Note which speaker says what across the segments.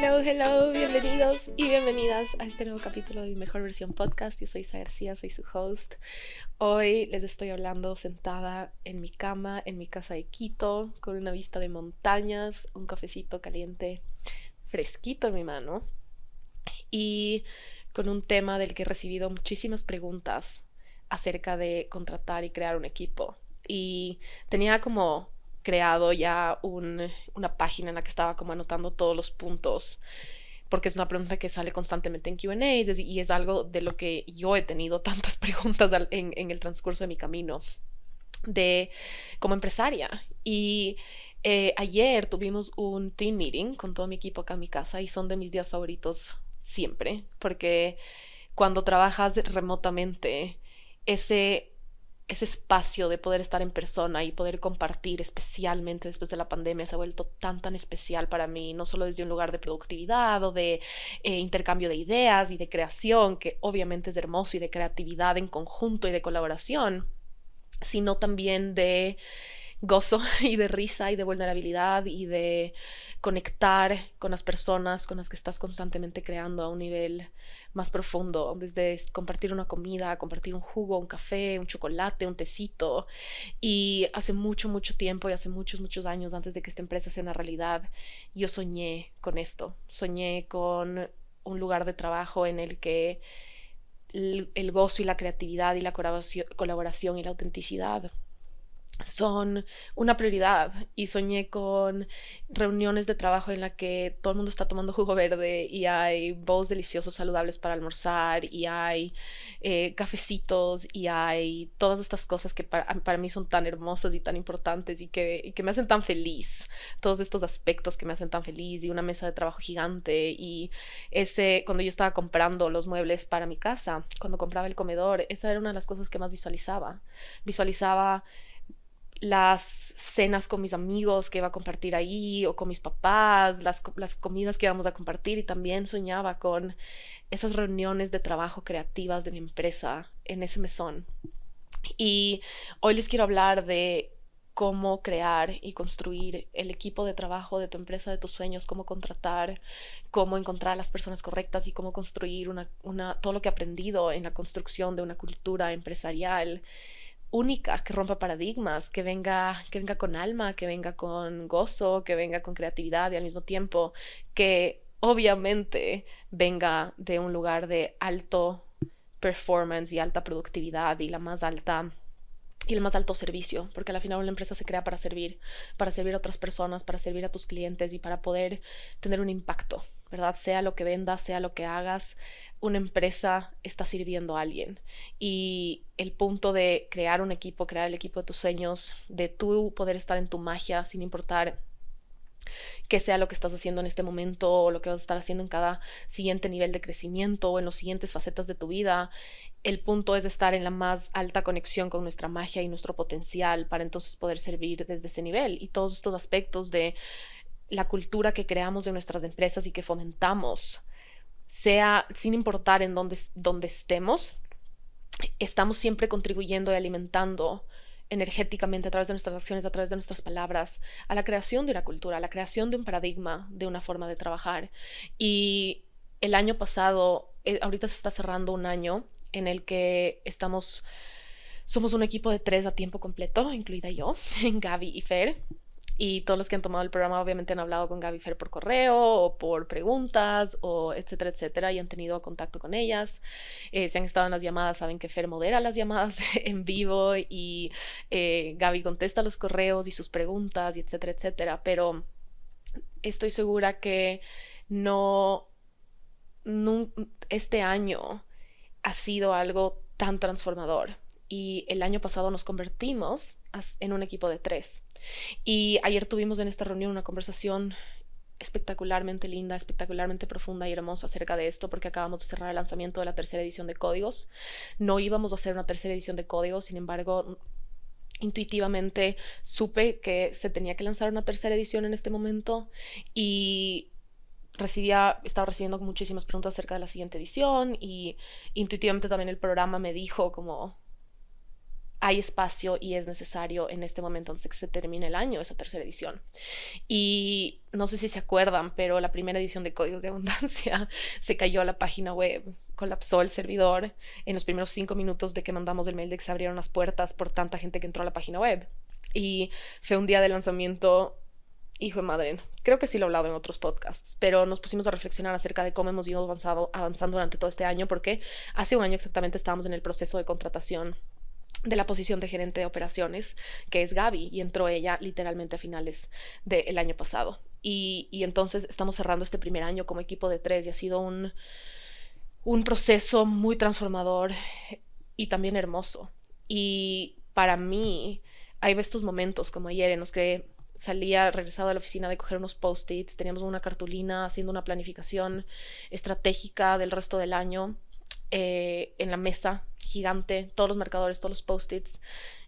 Speaker 1: Hello, bienvenidos y bienvenidas a este nuevo capítulo de Mi Mejor Versión Podcast. Yo soy Isa García, soy su host. Hoy les estoy hablando sentada en mi cama, en mi casa de Quito, con una vista de montañas, un cafecito caliente, fresquito en mi mano y con un tema del que he recibido muchísimas preguntas acerca de contratar y crear un equipo. Y tenía como creado ya una página en la que estaba como anotando todos los puntos, porque es una pregunta que sale constantemente en Q&A y es algo de lo que yo he tenido tantas preguntas en el transcurso de mi camino de como empresaria. Y ayer tuvimos un team meeting con todo mi equipo acá en mi casa y son de mis días favoritos siempre, porque cuando trabajas remotamente, ese ese espacio de poder estar en persona y poder compartir, especialmente después de la pandemia, se ha vuelto tan especial para mí, no solo desde un lugar de productividad o de intercambio de ideas y de creación, que obviamente es hermoso, y de creatividad en conjunto y de colaboración, sino también de gozo y de risa y de vulnerabilidad y de conectar con las personas con las que estás constantemente creando a un nivel más profundo, desde compartir una comida, compartir un jugo, un café, un chocolate, un tecito. Y hace mucho tiempo y hace muchos años antes de que esta empresa sea una realidad, yo soñé con esto, soñé con un lugar de trabajo en el que el gozo y la creatividad y la colaboración y la autenticidad son una prioridad, y soñé con reuniones de trabajo en la que todo el mundo está tomando jugo verde y hay bowls deliciosos saludables para almorzar y hay cafecitos y hay todas estas cosas que para mí son tan hermosas y tan importantes y que me hacen tan feliz, todos estos aspectos que me hacen tan feliz, y una mesa de trabajo gigante. Y cuando yo estaba comprando los muebles para mi casa, cuando compraba el comedor, esa era una de las cosas que más visualizaba las cenas con mis amigos que iba a compartir ahí, o con mis papás, las comidas que íbamos a compartir, y también soñaba con esas reuniones de trabajo creativas de mi empresa en ese mesón. Y hoy les quiero hablar de cómo crear y construir el equipo de trabajo de tu empresa de tus sueños, cómo contratar, cómo encontrar a las personas correctas y cómo construir todo lo que he aprendido en la construcción de una cultura empresarial única, que rompa paradigmas, que venga con alma, que venga con gozo, que venga con creatividad, y al mismo tiempo que obviamente venga de un lugar de alto performance y alta productividad y el más alto servicio, porque al final una empresa se crea para servir a otras personas, para servir a tus clientes y para poder tener un impacto, ¿verdad? Sea lo que vendas, sea lo que hagas, una empresa está sirviendo a alguien. Y el punto de crear un equipo, crear el equipo de tus sueños, de tú poder estar en tu magia sin importar qué sea lo que estás haciendo en este momento o lo que vas a estar haciendo en cada siguiente nivel de crecimiento o en las siguientes facetas de tu vida. El punto es estar en la más alta conexión con nuestra magia y nuestro potencial para entonces poder servir desde ese nivel. Y todos estos aspectos de la cultura que creamos en nuestras empresas y que fomentamos, sea sin importar en dónde estemos, estamos siempre contribuyendo y alimentando energéticamente a través de nuestras acciones, a través de nuestras palabras, a la creación de una cultura, a la creación de un paradigma, de una forma de trabajar. Y el año pasado, ahorita se está cerrando un año en el que somos un equipo de 3 a tiempo completo, incluida yo, Gaby y Fer. Y todos los que han tomado el programa obviamente han hablado con Gaby Fer por correo o por preguntas o etcétera, y han tenido contacto con ellas. Si han estado en las llamadas saben que Fer modera las llamadas en vivo, y Gaby contesta los correos y sus preguntas y etcétera. Pero estoy segura que no, este año ha sido algo tan transformador. Y el año pasado nos convertimos en un equipo de 3. Y ayer tuvimos en esta reunión una conversación espectacularmente linda, espectacularmente profunda y hermosa acerca de esto, porque acabamos de cerrar el lanzamiento de la tercera edición de Códigos. No íbamos a hacer una tercera edición de Códigos, sin embargo, intuitivamente supe que se tenía que lanzar una tercera edición en este momento, y estaba recibiendo muchísimas preguntas acerca de la siguiente edición, y intuitivamente también el programa me dijo como hay espacio y es necesario en este momento antes de que se termine el año, esa tercera edición. Y no sé si se acuerdan, pero la primera edición de Códigos de Abundancia se cayó la página web, colapsó el servidor en los primeros 5 minutos de que mandamos el mail de que se abrieron las puertas por tanta gente que entró a la página web. Y fue un día de lanzamiento, hijo de madre, creo que sí lo he hablado en otros podcasts, pero nos pusimos a reflexionar acerca de cómo hemos ido avanzando durante todo este año, porque hace un año exactamente estábamos en el proceso de contratación de la posición de gerente de operaciones, que es Gaby, y entró ella literalmente a finales del año pasado. Y entonces estamos cerrando este primer año como equipo de 3 y ha sido un proceso muy transformador y también hermoso. Y para mí hay estos momentos como ayer en los que salía, regresaba a la oficina de coger unos post-its, teníamos una cartulina haciendo una planificación estratégica del resto del año, en la mesa gigante, todos los marcadores, todos los post-its,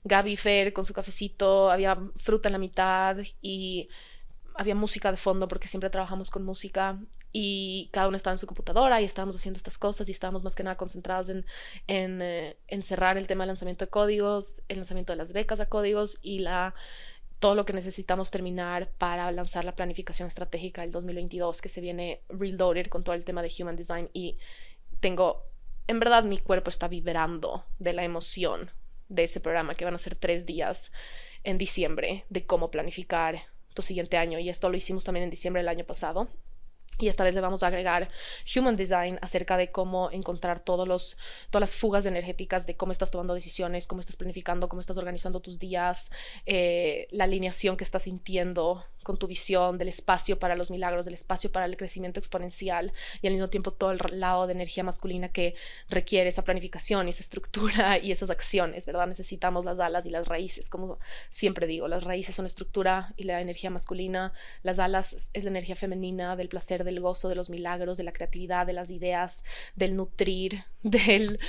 Speaker 1: Gaby y Fer con su cafecito, había fruta en la mitad y había música de fondo porque siempre trabajamos con música, y cada uno estaba en su computadora y estábamos haciendo estas cosas y estábamos más que nada concentrados en cerrar el tema del lanzamiento de códigos, el lanzamiento de las becas a códigos y todo lo que necesitamos terminar para lanzar la planificación estratégica del 2022, que se viene reloaded con todo el tema de Human Design. Y en verdad mi cuerpo está vibrando de la emoción de ese programa, que van a ser 3 días en diciembre, de cómo planificar tu siguiente año. Y esto lo hicimos también en diciembre del año pasado. Y esta vez le vamos a agregar Human Design acerca de cómo encontrar todas las fugas energéticas de cómo estás tomando decisiones, cómo estás planificando, cómo estás organizando tus días, la alineación que estás sintiendo con tu visión del espacio para los milagros, del espacio para el crecimiento exponencial, y al mismo tiempo todo el lado de energía masculina que requiere esa planificación y esa estructura y esas acciones, ¿verdad? Necesitamos las alas y las raíces, como siempre digo, las raíces son estructura y la energía masculina, las alas es la energía femenina del placer, del gozo, de los milagros, de la creatividad, de las ideas, del nutrir, del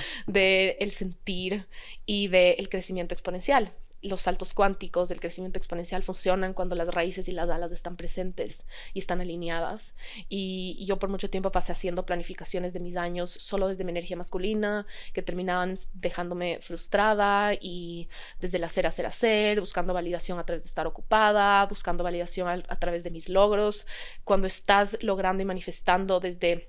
Speaker 1: sentir y del crecimiento exponencial. Los saltos cuánticos del crecimiento exponencial funcionan cuando las raíces y las alas están presentes y están alineadas. Y yo por mucho tiempo pasé haciendo planificaciones de mis años solo desde mi energía masculina, que terminaban dejándome frustrada, y desde el hacer, buscando validación a través de estar ocupada, buscando validación a través de mis logros. Cuando estás logrando y manifestando desde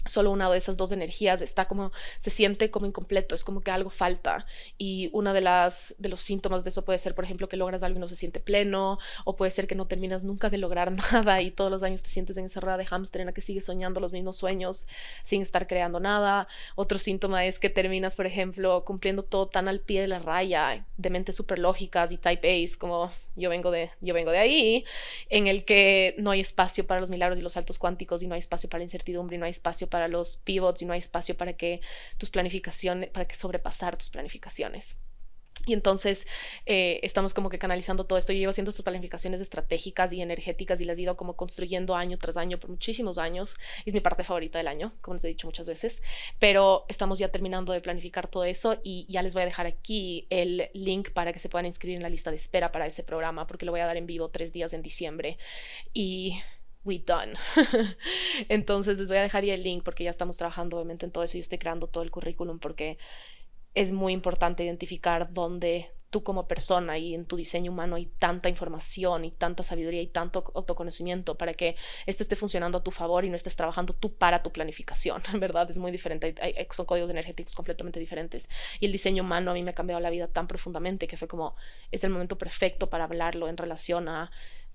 Speaker 1: solo una de esas dos energías, se siente como incompleto, es como que algo falta. Y uno de los síntomas de eso puede ser, por ejemplo, que logras algo y no se siente pleno, o puede ser que no terminas nunca de lograr nada y todos los años te sientes en esa rueda de hámster en la que sigues soñando los mismos sueños sin estar creando nada. Otro síntoma es que terminas, por ejemplo, cumpliendo todo tan al pie de la raya, de mentes súper lógicas y type A's, como yo vengo de ahí, en el que no hay espacio para los milagros y los saltos cuánticos, y no hay espacio para la incertidumbre, y no hay espacio para los pivots, y no hay espacio para que sobrepasar tus planificaciones. Y entonces estamos como que canalizando todo esto. Yo llevo haciendo estas planificaciones estratégicas y energéticas y las he ido como construyendo año tras año por muchísimos años. Es mi parte favorita del año, como les he dicho muchas veces, pero estamos ya terminando de planificar todo eso, y ya les voy a dejar aquí el link para que se puedan inscribir en la lista de espera para ese programa, porque lo voy a dar en vivo 3 días en diciembre. Y we done. Entonces les voy a dejar ya el link, porque ya estamos trabajando obviamente en todo eso. Yo estoy creando todo el currículum porque es muy importante identificar dónde tú como persona y en tu diseño humano hay tanta información y tanta sabiduría y tanto autoconocimiento para que esto esté funcionando a tu favor y no estés trabajando tú para tu planificación, ¿verdad? Es muy diferente, son códigos energéticos completamente diferentes, y el diseño humano a mí me ha cambiado la vida tan profundamente que fue como, es el momento perfecto para hablarlo en relación a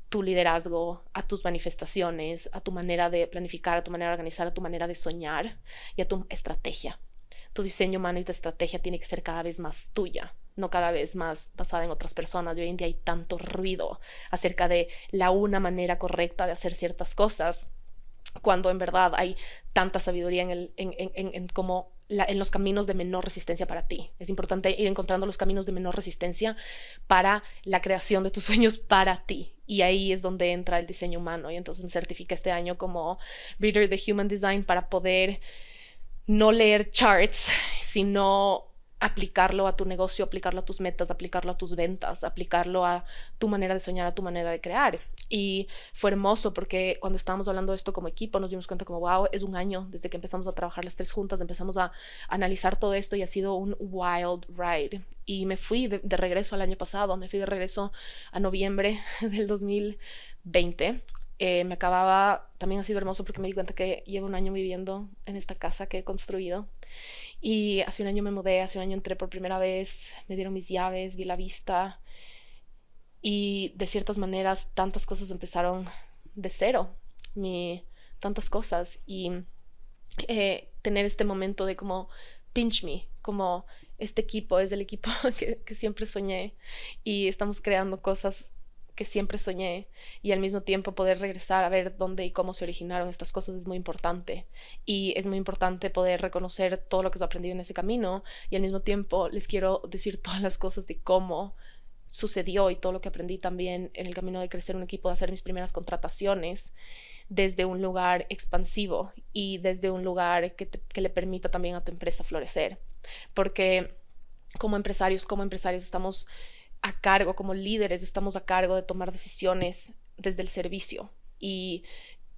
Speaker 1: tu liderazgo, a tus manifestaciones, a tu manera de planificar, a tu manera de organizar, a tu manera de soñar y a tu estrategia. Tu diseño humano y tu estrategia tiene que ser cada vez más tuya, no cada vez más basada en otras personas. Y hoy en día hay tanto ruido acerca de una manera correcta de hacer ciertas cosas, cuando en verdad hay tanta sabiduría en los caminos de menor resistencia para ti. Es importante ir encontrando los caminos de menor resistencia para la creación de tus sueños para ti. Y ahí es donde entra el diseño humano. Y entonces me certifiqué este año como Reader de Human Design para poder no leer charts, sino aplicarlo a tu negocio, aplicarlo a tus metas, aplicarlo a tus ventas, aplicarlo a tu manera de soñar, a tu manera de crear. Y fue hermoso porque cuando estábamos hablando de esto como equipo nos dimos cuenta como, wow, es un año desde que empezamos a trabajar las tres juntas, empezamos a analizar todo esto y ha sido un wild ride. Y me fui de regreso al año pasado, me fui de regreso a noviembre del 2020. Me acababa, también ha sido hermoso porque me di cuenta que llevo un año viviendo en esta casa que he construido. Y hace un año me mudé, hace un año entré por primera vez, me dieron mis llaves, vi la vista y de ciertas maneras tantas cosas empezaron de cero, tantas cosas y tener este momento de como pinch me, como este equipo es el equipo que siempre soñé y estamos creando cosas que siempre soñé y al mismo tiempo poder regresar a ver dónde y cómo se originaron estas cosas es muy importante y es muy importante poder reconocer todo lo que se ha aprendido en ese camino y al mismo tiempo les quiero decir todas las cosas de cómo sucedió y todo lo que aprendí también en el camino de crecer un equipo, de hacer mis primeras contrataciones desde un lugar expansivo y desde un lugar que le permita también a tu empresa florecer, porque como empresarios estamos a cargo, como líderes estamos a cargo de tomar decisiones desde el servicio y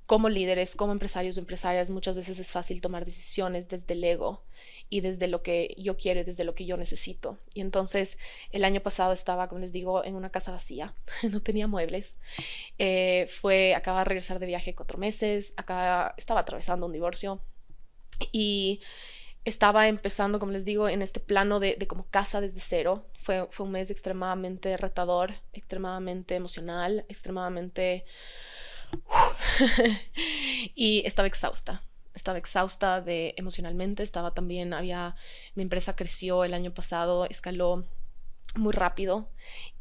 Speaker 1: como líderes, como empresarios o empresarias muchas veces es fácil tomar decisiones desde el ego y desde lo que yo quiero y desde lo que yo necesito. Y entonces el año pasado estaba, como les digo, en una casa vacía, no tenía muebles. Acababa de regresar de viaje 4 meses, estaba atravesando un divorcio y estaba empezando, como les digo, en este plano de como casa desde cero. Fue un mes extremadamente retador, extremadamente emocional, extremadamente... y estaba exhausta emocionalmente, mi empresa creció el año pasado, escaló muy rápido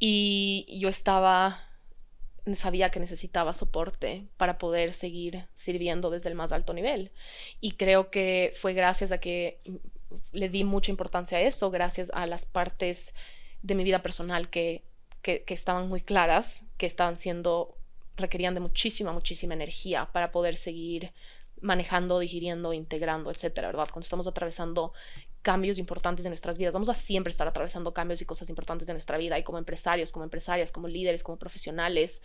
Speaker 1: y yo sabía que necesitaba soporte para poder seguir sirviendo desde el más alto nivel. Y creo que fue gracias a que le di mucha importancia a eso, gracias a las partes de mi vida personal que estaban muy claras, requerían de muchísima energía para poder seguir manejando, digiriendo, integrando, etcétera, ¿verdad? Cuando estamos atravesando cambios importantes de nuestras vidas, vamos a siempre estar atravesando cambios y cosas importantes de nuestra vida, y como empresarios, como empresarias, como líderes, como profesionales,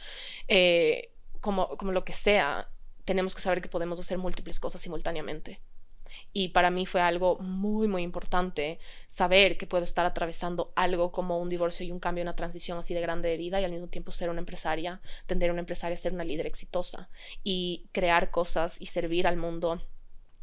Speaker 1: como lo que sea, tenemos que saber que podemos hacer múltiples cosas simultáneamente. Y para mí fue algo muy importante saber que puedo estar atravesando algo como un divorcio y un cambio, una transición así de grande de vida, y al mismo tiempo ser una empresaria, tender una empresaria, ser una líder exitosa y crear cosas y servir al mundo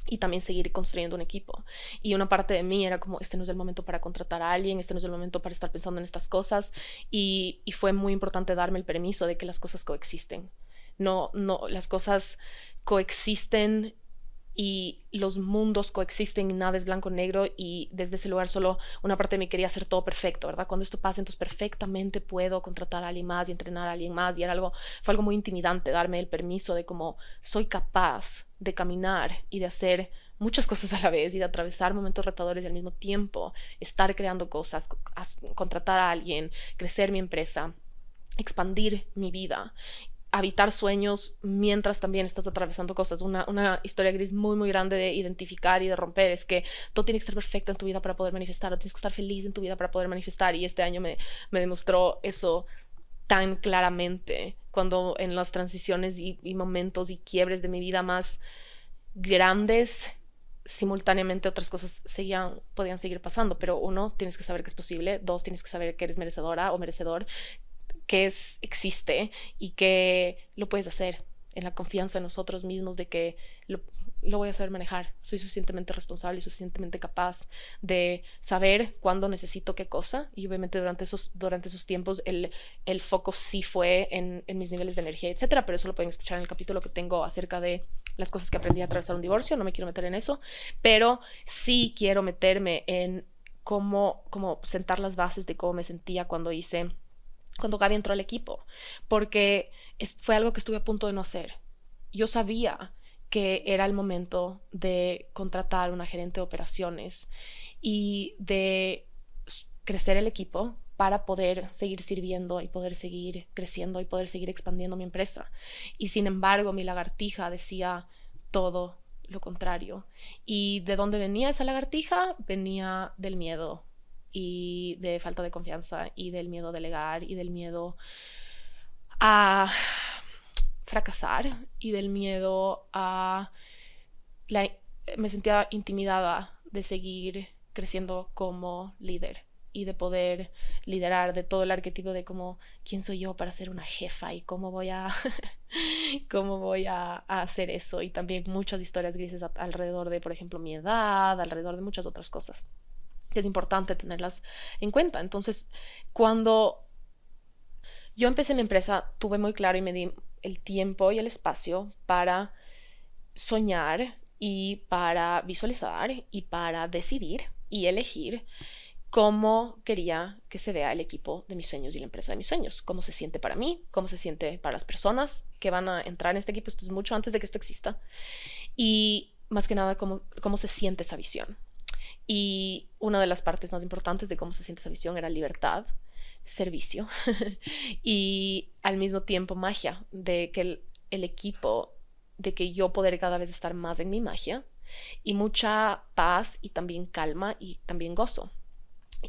Speaker 1: y también seguir construyendo un equipo. Y una parte de mí era como, este no es el momento para contratar a alguien, este no es el momento para estar pensando en estas cosas, y fue muy importante darme el permiso de que las cosas coexisten. No, las cosas coexisten y los mundos coexisten y nada es blanco o negro, y desde ese lugar solo una parte de mí quería hacer todo perfecto, ¿verdad? Cuando esto pase, entonces perfectamente puedo contratar a alguien más y entrenar a alguien más, y fue algo muy intimidante darme el permiso de cómo soy capaz de caminar y de hacer muchas cosas a la vez y de atravesar momentos retadores y al mismo tiempo estar creando cosas, contratar a alguien, crecer mi empresa, expandir mi vida, habitar sueños mientras también estás atravesando cosas. Una historia gris muy grande de identificar y de romper es que todo tiene que estar perfecto en tu vida para poder manifestar, o tienes que estar feliz en tu vida para poder manifestar, y este año me demostró eso tan claramente, cuando en las transiciones y momentos y quiebres de mi vida más grandes, simultáneamente otras cosas podían seguir pasando, pero uno, tienes que saber que es posible; dos, tienes que saber que eres merecedora o merecedor, que existe y que lo puedes hacer, en la confianza en nosotros mismos de que lo voy a saber manejar. Soy suficientemente responsable y suficientemente capaz de saber cuándo necesito qué cosa, y obviamente durante esos tiempos el foco sí fue en mis niveles de energía, etcétera, pero eso lo pueden escuchar en el capítulo que tengo acerca de las cosas que aprendí a atravesar un divorcio. No me quiero meter en eso, pero sí quiero meterme en cómo sentar las bases de cómo me sentía cuando Gaby entró al equipo, porque fue algo que estuve a punto de no hacer. Yo sabía que era el momento de contratar una gerente de operaciones y de crecer el equipo para poder seguir sirviendo y poder seguir creciendo y poder seguir expandiendo mi empresa. Y sin embargo, mi lagartija decía todo lo contrario. ¿Y de dónde venía esa lagartija? Venía del miedo y de falta de confianza y del miedo a delegar y del miedo a fracasar y del miedo a... me sentía intimidada de seguir creciendo como líder y de poder liderar, de todo el arquetipo de cómo, quién soy yo para ser una jefa y cómo voy a cómo voy a hacer eso, y también muchas historias grises alrededor de, por ejemplo, mi edad, alrededor de muchas otras cosas que es importante tenerlas en cuenta. Entonces, cuando yo empecé mi empresa, tuve muy claro y me di el tiempo y el espacio para soñar y para visualizar y para decidir y elegir cómo quería que se vea el equipo de mis sueños y la empresa de mis sueños, cómo se siente para mí, cómo se siente para las personas que van a entrar en este equipo. Esto es mucho antes de que esto exista, y más que nada cómo se siente esa visión. Y una de las partes más importantes de cómo se siente esa visión era libertad, servicio y al mismo tiempo magia, de que el equipo, de que yo poder cada vez estar más en mi magia, y mucha paz y también calma y también gozo.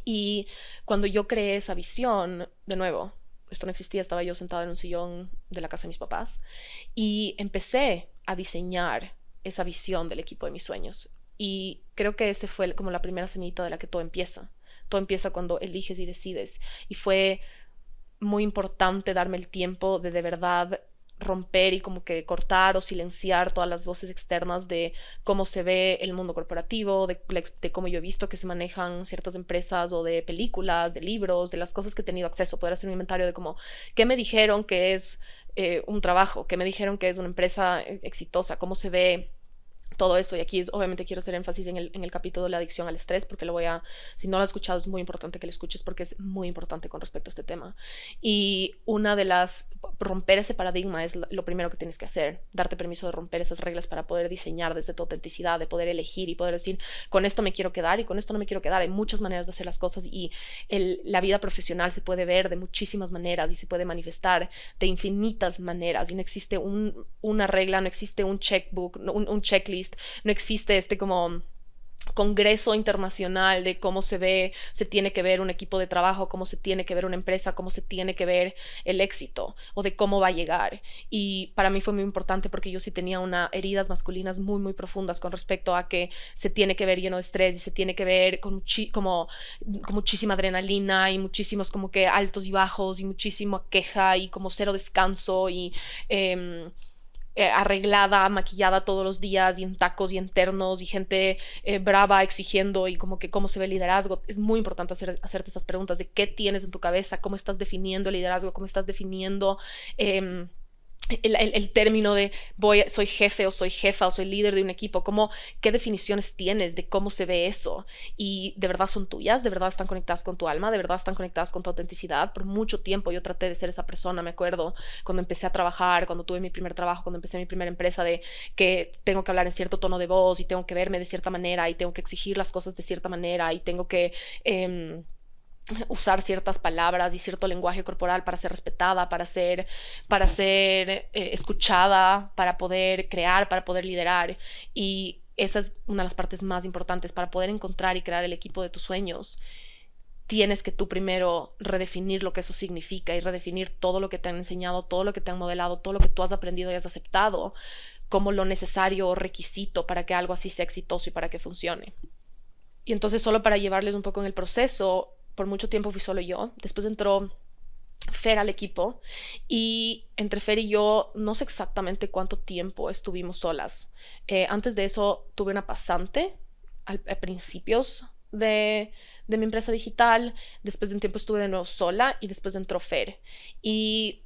Speaker 1: Y cuando yo creé esa visión, de nuevo, esto no existía, estaba yo sentada en un sillón de la casa de mis papás y empecé a diseñar esa visión del equipo de mis sueños. Y creo que ese fue como la primera semillita de la que todo empieza. Todo empieza cuando eliges y decides. Y fue muy importante darme el tiempo de verdad romper y como que cortar o silenciar todas las voces externas de cómo se ve el mundo corporativo, de cómo yo he visto que se manejan ciertas empresas, o de películas, de libros, de las cosas que he tenido acceso, poder hacer un inventario de como qué me dijeron que es un trabajo, qué me dijeron que es una empresa exitosa, cómo se ve todo eso. Y aquí obviamente quiero hacer énfasis en el capítulo de la adicción al estrés, porque si no lo has escuchado, es muy importante que lo escuches, porque es muy importante con respecto a este tema. Y romper ese paradigma es lo primero que tienes que hacer, darte permiso de romper esas reglas para poder diseñar desde tu autenticidad, de poder elegir y poder decir, con esto me quiero quedar y con esto no me quiero quedar. Hay muchas maneras de hacer las cosas, y la vida profesional se puede ver de muchísimas maneras y se puede manifestar de infinitas maneras, y no existe una regla, no existe un checkbook, un checklist, no existe como congreso internacional de cómo se tiene que ver un equipo de trabajo, cómo se tiene que ver una empresa, cómo se tiene que ver el éxito o de cómo va a llegar. Y para mí fue muy importante porque yo sí tenía heridas masculinas muy, muy profundas con respecto a que se tiene que ver lleno de estrés y se tiene que ver con muchísima adrenalina y muchísimos como que altos y bajos y muchísima queja y como cero descanso y arreglada, maquillada todos los días y en tacos y en ternos y gente brava exigiendo, y como que cómo se ve el liderazgo. Es muy importante hacerte esas preguntas de qué tienes en tu cabeza, cómo estás definiendo el liderazgo, cómo estás definiendo el término de soy jefe o soy jefa o soy líder de un equipo. ¿Qué definiciones tienes de cómo se ve eso? Y de verdad son tuyas, de verdad están conectadas con tu alma, de verdad están conectadas con tu autenticidad. Por mucho tiempo yo traté de ser esa persona. Me acuerdo cuando empecé a trabajar, cuando tuve mi primer trabajo, cuando empecé mi primera empresa, de que tengo que hablar en cierto tono de voz y tengo que verme de cierta manera y tengo que exigir las cosas de cierta manera y tengo que usar ciertas palabras y cierto lenguaje corporal para ser respetada, para ser escuchada, para poder crear, para poder liderar. Y esa es una de las partes más importantes para poder encontrar y crear el equipo de tus sueños. Tienes que tú primero redefinir lo que eso significa y redefinir todo lo que te han enseñado, todo lo que te han modelado, todo lo que tú has aprendido y has aceptado como lo necesario o requisito para que algo así sea exitoso y para que funcione. Y entonces, solo para llevarles un poco en el proceso, por mucho tiempo fui solo yo. Después entró Fer al equipo, y entre Fer y yo no sé exactamente cuánto tiempo estuvimos solas. Antes de eso tuve una pasante a principios de mi empresa digital. Después de un tiempo estuve de nuevo sola y después entró Fer. Y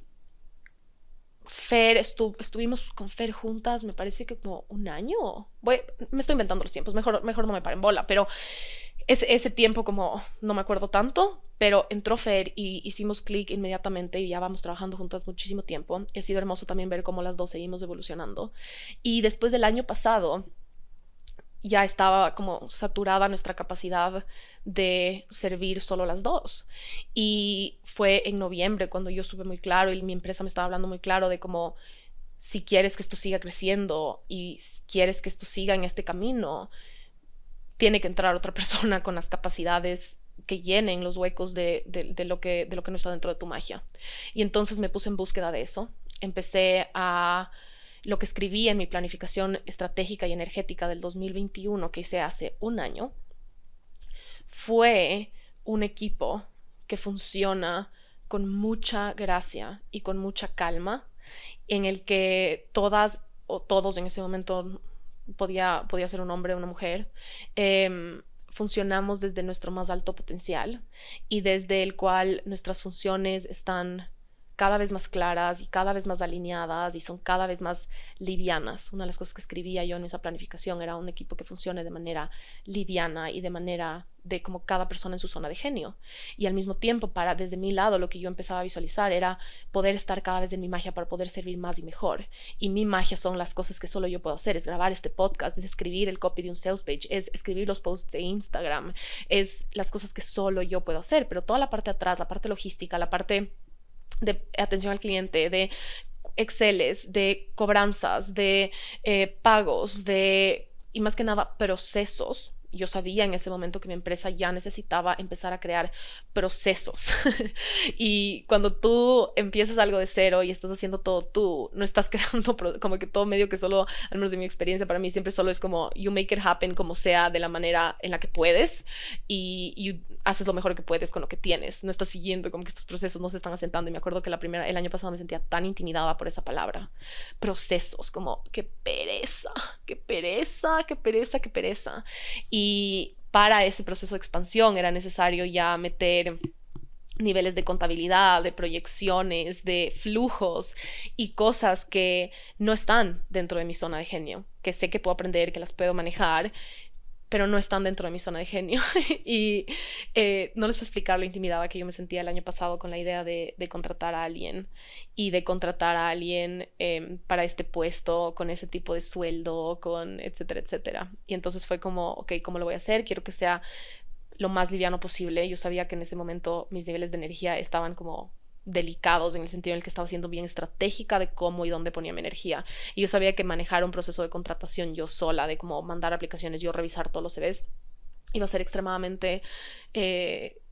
Speaker 1: estuvimos con Fer juntas, me parece que como un año. Me estoy inventando los tiempos, mejor no me paren bola, pero ese tiempo como no me acuerdo tanto, pero entró Fer y hicimos clic inmediatamente y ya vamos trabajando juntas muchísimo tiempo. Y ha sido hermoso también ver cómo las dos seguimos evolucionando. Y después del año pasado ya estaba como saturada nuestra capacidad de servir solo las dos. Y fue en noviembre cuando yo supe muy claro y mi empresa me estaba hablando muy claro de cómo, si quieres que esto siga creciendo y quieres que esto siga en este camino, tiene que entrar otra persona con las capacidades que llenen los huecos de lo que no está dentro de tu magia. Y entonces me puse en búsqueda de eso. Empecé a lo que escribí en mi planificación estratégica y energética del 2021, que hice hace un año, fue un equipo que funciona con mucha gracia y con mucha calma, en el que todas o todos en ese momento, podía ser un hombre o una mujer, funcionamos desde nuestro más alto potencial y desde el cual nuestras funciones están cada vez más claras y cada vez más alineadas y son cada vez más livianas. Una de las cosas que escribía yo en esa planificación era un equipo que funcione de manera liviana y de manera de como cada persona en su zona de genio. Y al mismo tiempo, desde mi lado, lo que yo empezaba a visualizar era poder estar cada vez en mi magia para poder servir más y mejor. Y mi magia son las cosas que solo yo puedo hacer. Es grabar este podcast, es escribir el copy de un sales page, es escribir los posts de Instagram, es las cosas que solo yo puedo hacer. Pero toda la parte de atrás, la parte logística, la parte de atención al cliente, de Exceles, de cobranzas, de pagos, y más que nada procesos. Yo sabía en ese momento que mi empresa ya necesitaba empezar a crear procesos. Y cuando tú empiezas algo de cero y estás haciendo todo tú, no estás creando como que todo medio que solo, al menos de mi experiencia, para mí siempre solo es como you make it happen como sea, de la manera en la que puedes, y haces lo mejor que puedes con lo que tienes. No estás siguiendo como que estos procesos no se están asentando. Y me acuerdo que el año pasado me sentía tan intimidada por esa palabra. Procesos, como qué pereza, qué pereza, qué pereza, qué pereza. Y para ese proceso de expansión era necesario ya meter niveles de contabilidad, de proyecciones, de flujos y cosas que no están dentro de mi zona de genio, que sé que puedo aprender, que las puedo manejar, pero no están dentro de mi zona de genio. Y no les puedo explicar lo intimidada que yo me sentía el año pasado con la idea de contratar a alguien, y de contratar a alguien para este puesto, con ese tipo de sueldo, con etcétera, etcétera. Y entonces fue como, ok, ¿cómo lo voy a hacer? Quiero que sea lo más liviano posible. Yo sabía que en ese momento mis niveles de energía estaban como delicados, en el sentido en el que estaba siendo bien estratégica de cómo y dónde ponía mi energía. Y yo sabía que manejar un proceso de contratación yo sola, de cómo mandar aplicaciones, yo revisar todos los CVs, iba a ser extremadamente,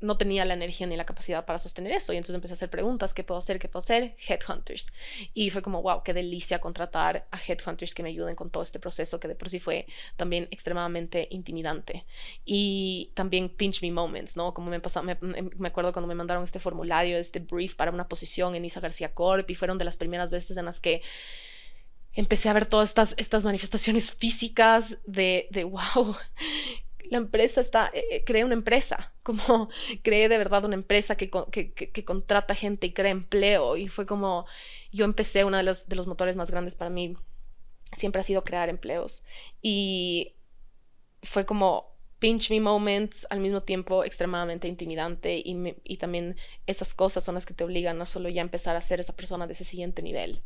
Speaker 1: no tenía la energía ni la capacidad para sostener eso. Y entonces empecé a hacer preguntas: ¿qué puedo hacer? ¿Qué puedo hacer? Headhunters. Y fue como, wow, qué delicia contratar a headhunters que me ayuden con todo este proceso, que de por sí fue también extremadamente intimidante. Y también pinch me moments, ¿no? Como me acuerdo cuando me mandaron este formulario, este brief para una posición en Isa García Corp, y fueron de las primeras veces en las que empecé a ver todas estas manifestaciones físicas de wow, la empresa creé una empresa, como creé de verdad una empresa que contrata gente y crea empleo. Y fue como, yo empecé, uno de los motores más grandes para mí siempre ha sido crear empleos. Y fue como pinch me moments, al mismo tiempo extremadamente intimidante, y también esas cosas son las que te obligan a solo ya empezar a ser esa persona de ese siguiente nivel.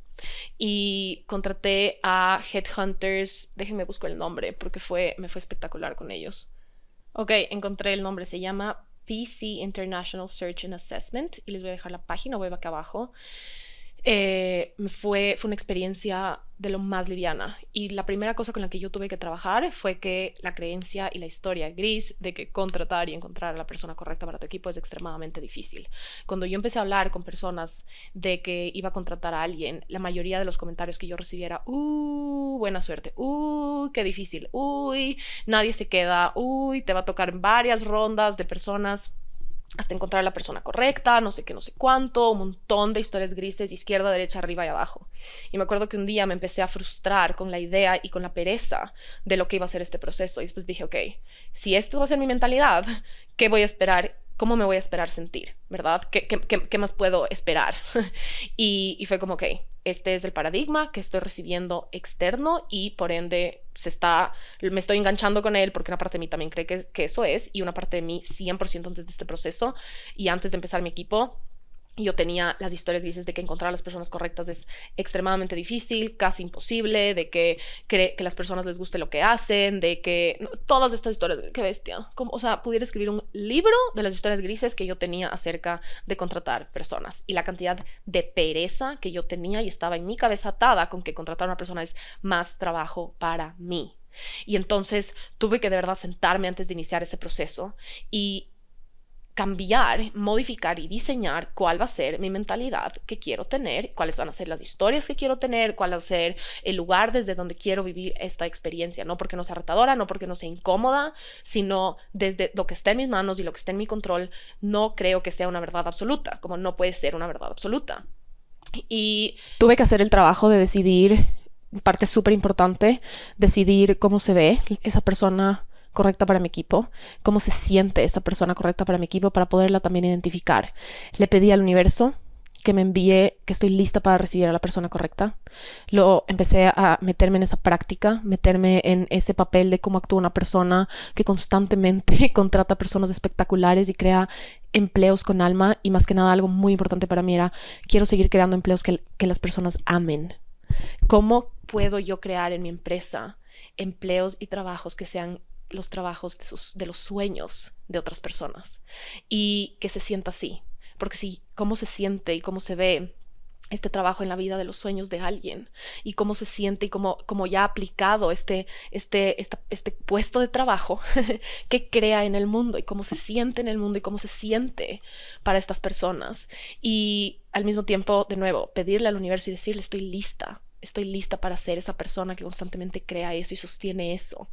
Speaker 1: Y contraté a headhunters, déjenme buscar el nombre porque me fue espectacular con ellos. Ok, encontré el nombre, se llama PC International Search and Assessment, y les voy a dejar la página web acá abajo. Fue una experiencia de lo más liviana, y la primera cosa con la que yo tuve que trabajar fue que la creencia y la historia gris de que contratar y encontrar a la persona correcta para tu equipo es extremadamente difícil. Cuando yo empecé a hablar con personas de que iba a contratar a alguien, la mayoría de los comentarios que yo recibía era buena suerte, qué difícil, nadie se queda, te va a tocar varias rondas de personas hasta encontrar a la persona correcta, no sé qué, no sé cuánto, un montón de historias grises, izquierda, derecha, arriba y abajo. Y me acuerdo que un día me empecé a frustrar con la idea y con la pereza de lo que iba a ser este proceso. Y después dije, ok, si esto va a ser mi mentalidad, ¿qué voy a esperar? ¿Cómo me voy a esperar sentir? ¿Verdad? ¿Qué más puedo esperar? Y fue como, ok, este es el paradigma que estoy recibiendo externo, y por ende me estoy enganchando con él, porque una parte de mí también cree que eso es, y una parte de mí 100% antes de este proceso y antes de empezar mi equipo, yo tenía las historias grises de que encontrar a las personas correctas es extremadamente difícil, casi imposible, de que las personas les guste lo que hacen, de que todas estas historias, qué bestia, o sea, pudiera escribir un libro de las historias grises que yo tenía acerca de contratar personas, y la cantidad de pereza que yo tenía y estaba en mi cabeza atada con que contratar a una persona es más trabajo para mí. Y entonces tuve que de verdad sentarme antes de iniciar ese proceso y cambiar, modificar y diseñar cuál va a ser mi mentalidad que quiero tener, cuáles van a ser las historias que quiero tener, cuál va a ser el lugar desde donde quiero vivir esta experiencia, no porque no sea retadora, no porque no sea incómoda, sino desde lo que está en mis manos y lo que está en mi control. No creo que sea una verdad absoluta, como no puede ser una verdad absoluta. Y tuve que hacer el trabajo de decidir, parte súper importante, decidir cómo se ve esa persona correcta para mi equipo, cómo se siente esa persona correcta para mi equipo, para poderla también identificar. Le pedí al universo que me envíe, que estoy lista para recibir a la persona correcta. Empecé a meterme en esa práctica, meterme en ese papel de cómo actúa una persona que constantemente contrata personas espectaculares y crea empleos con alma. Y más que nada, algo muy importante para mí era, quiero seguir creando empleos que las personas amen. ¿Cómo puedo yo crear en mi empresa empleos y trabajos que sean los trabajos de los sueños de otras personas y que se sienta así? Porque si cómo se siente y cómo se ve este trabajo en la vida de los sueños de alguien, y cómo se siente y cómo ya ha aplicado este puesto de trabajo que crea en el mundo, y cómo se siente en el mundo y cómo se siente para estas personas. Y al mismo tiempo, de nuevo, pedirle al universo y decirle, estoy lista para ser esa persona que constantemente crea eso y sostiene eso.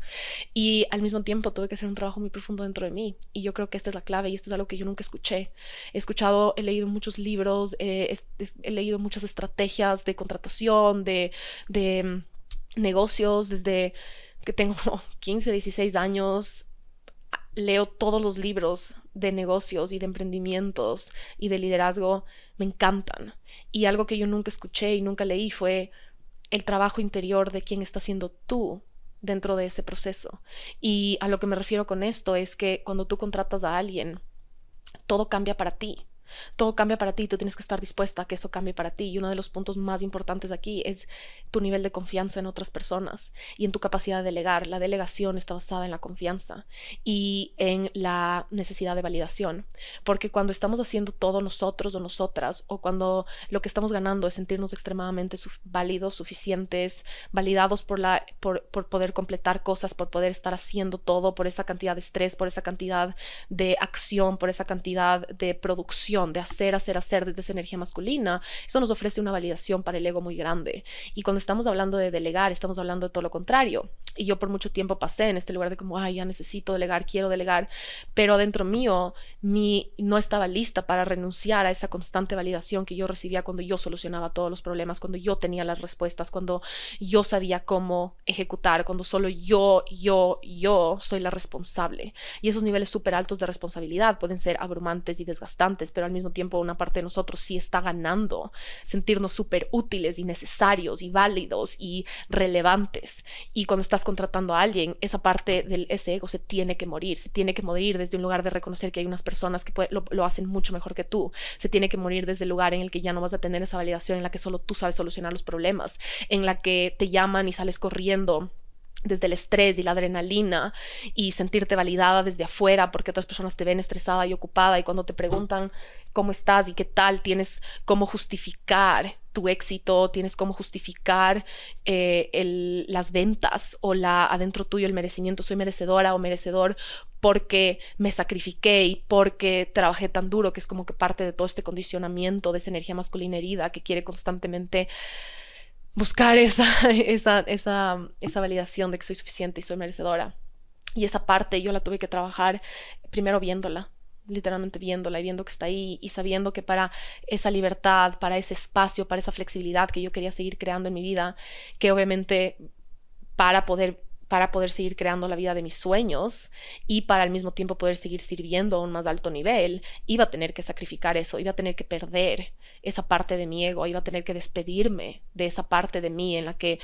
Speaker 1: Y al mismo tiempo tuve que hacer un trabajo muy profundo dentro de mí, y yo creo que esta es la clave, y esto es algo que yo nunca escuché. He leído muchos libros, he leído muchas estrategias de contratación, de negocios, desde que tengo 15, 16 años. Leo todos los libros de negocios y de emprendimientos y de liderazgo, me encantan. Y algo que yo nunca escuché y nunca leí fue el trabajo interior de quién está siendo tú dentro de ese proceso. Y a lo que me refiero con esto es que cuando tú contratas a alguien, todo cambia para ti. Todo cambia para ti, tú tienes que estar dispuesta a que eso cambie para ti. Y uno de los puntos más importantes aquí es tu nivel de confianza en otras personas y en tu capacidad de delegar. La delegación está basada en la confianza y en la necesidad de validación, porque cuando estamos haciendo todo nosotros o nosotras, o cuando lo que estamos ganando es sentirnos extremadamente válidos, suficientes, validados por poder completar cosas, por poder estar haciendo todo, por esa cantidad de estrés, por esa cantidad de acción, por esa cantidad de producción, de hacer desde esa energía masculina, eso nos ofrece una validación para el ego muy grande. Y cuando estamos hablando de delegar, estamos hablando de todo lo contrario. Y yo por mucho tiempo pasé en este lugar de como, ya necesito delegar, quiero delegar, pero dentro mío no estaba lista para renunciar a esa constante validación que yo recibía cuando yo solucionaba todos los problemas, cuando yo tenía las respuestas, cuando yo sabía cómo ejecutar, cuando solo yo soy la responsable. Y esos niveles súper altos de responsabilidad pueden ser abrumantes y desgastantes, pero al mismo tiempo una parte de nosotros sí está ganando sentirnos súper útiles y necesarios y válidos y relevantes. Y cuando estás contratando a alguien, esa parte ese ego se tiene que morir desde un lugar de reconocer que hay unas personas que lo hacen mucho mejor que tú. Se tiene que morir desde el lugar en el que ya no vas a tener esa validación, en la que solo tú sabes solucionar los problemas, en la que te llaman y sales corriendo desde el estrés y la adrenalina, y sentirte validada desde afuera porque otras personas te ven estresada y ocupada, y cuando te preguntan cómo estás y qué tal, tienes cómo justificar tu éxito, tienes cómo justificar las ventas o adentro tuyo el merecimiento. Soy merecedora o merecedor porque me sacrifiqué y porque trabajé tan duro, que es como que parte de todo este condicionamiento de esa energía masculina herida que quiere constantemente buscar esa validación de que soy suficiente y soy merecedora. Y esa parte yo la tuve que trabajar primero viéndola, literalmente viéndola, y viendo que está ahí, y sabiendo que para esa libertad, para ese espacio, para esa flexibilidad que yo quería seguir creando en mi vida, que obviamente para poder seguir creando la vida de mis sueños y para al mismo tiempo poder seguir sirviendo a un más alto nivel, iba a tener que sacrificar eso, iba a tener que perder esa parte de mi ego, iba a tener que despedirme de esa parte de mí en la que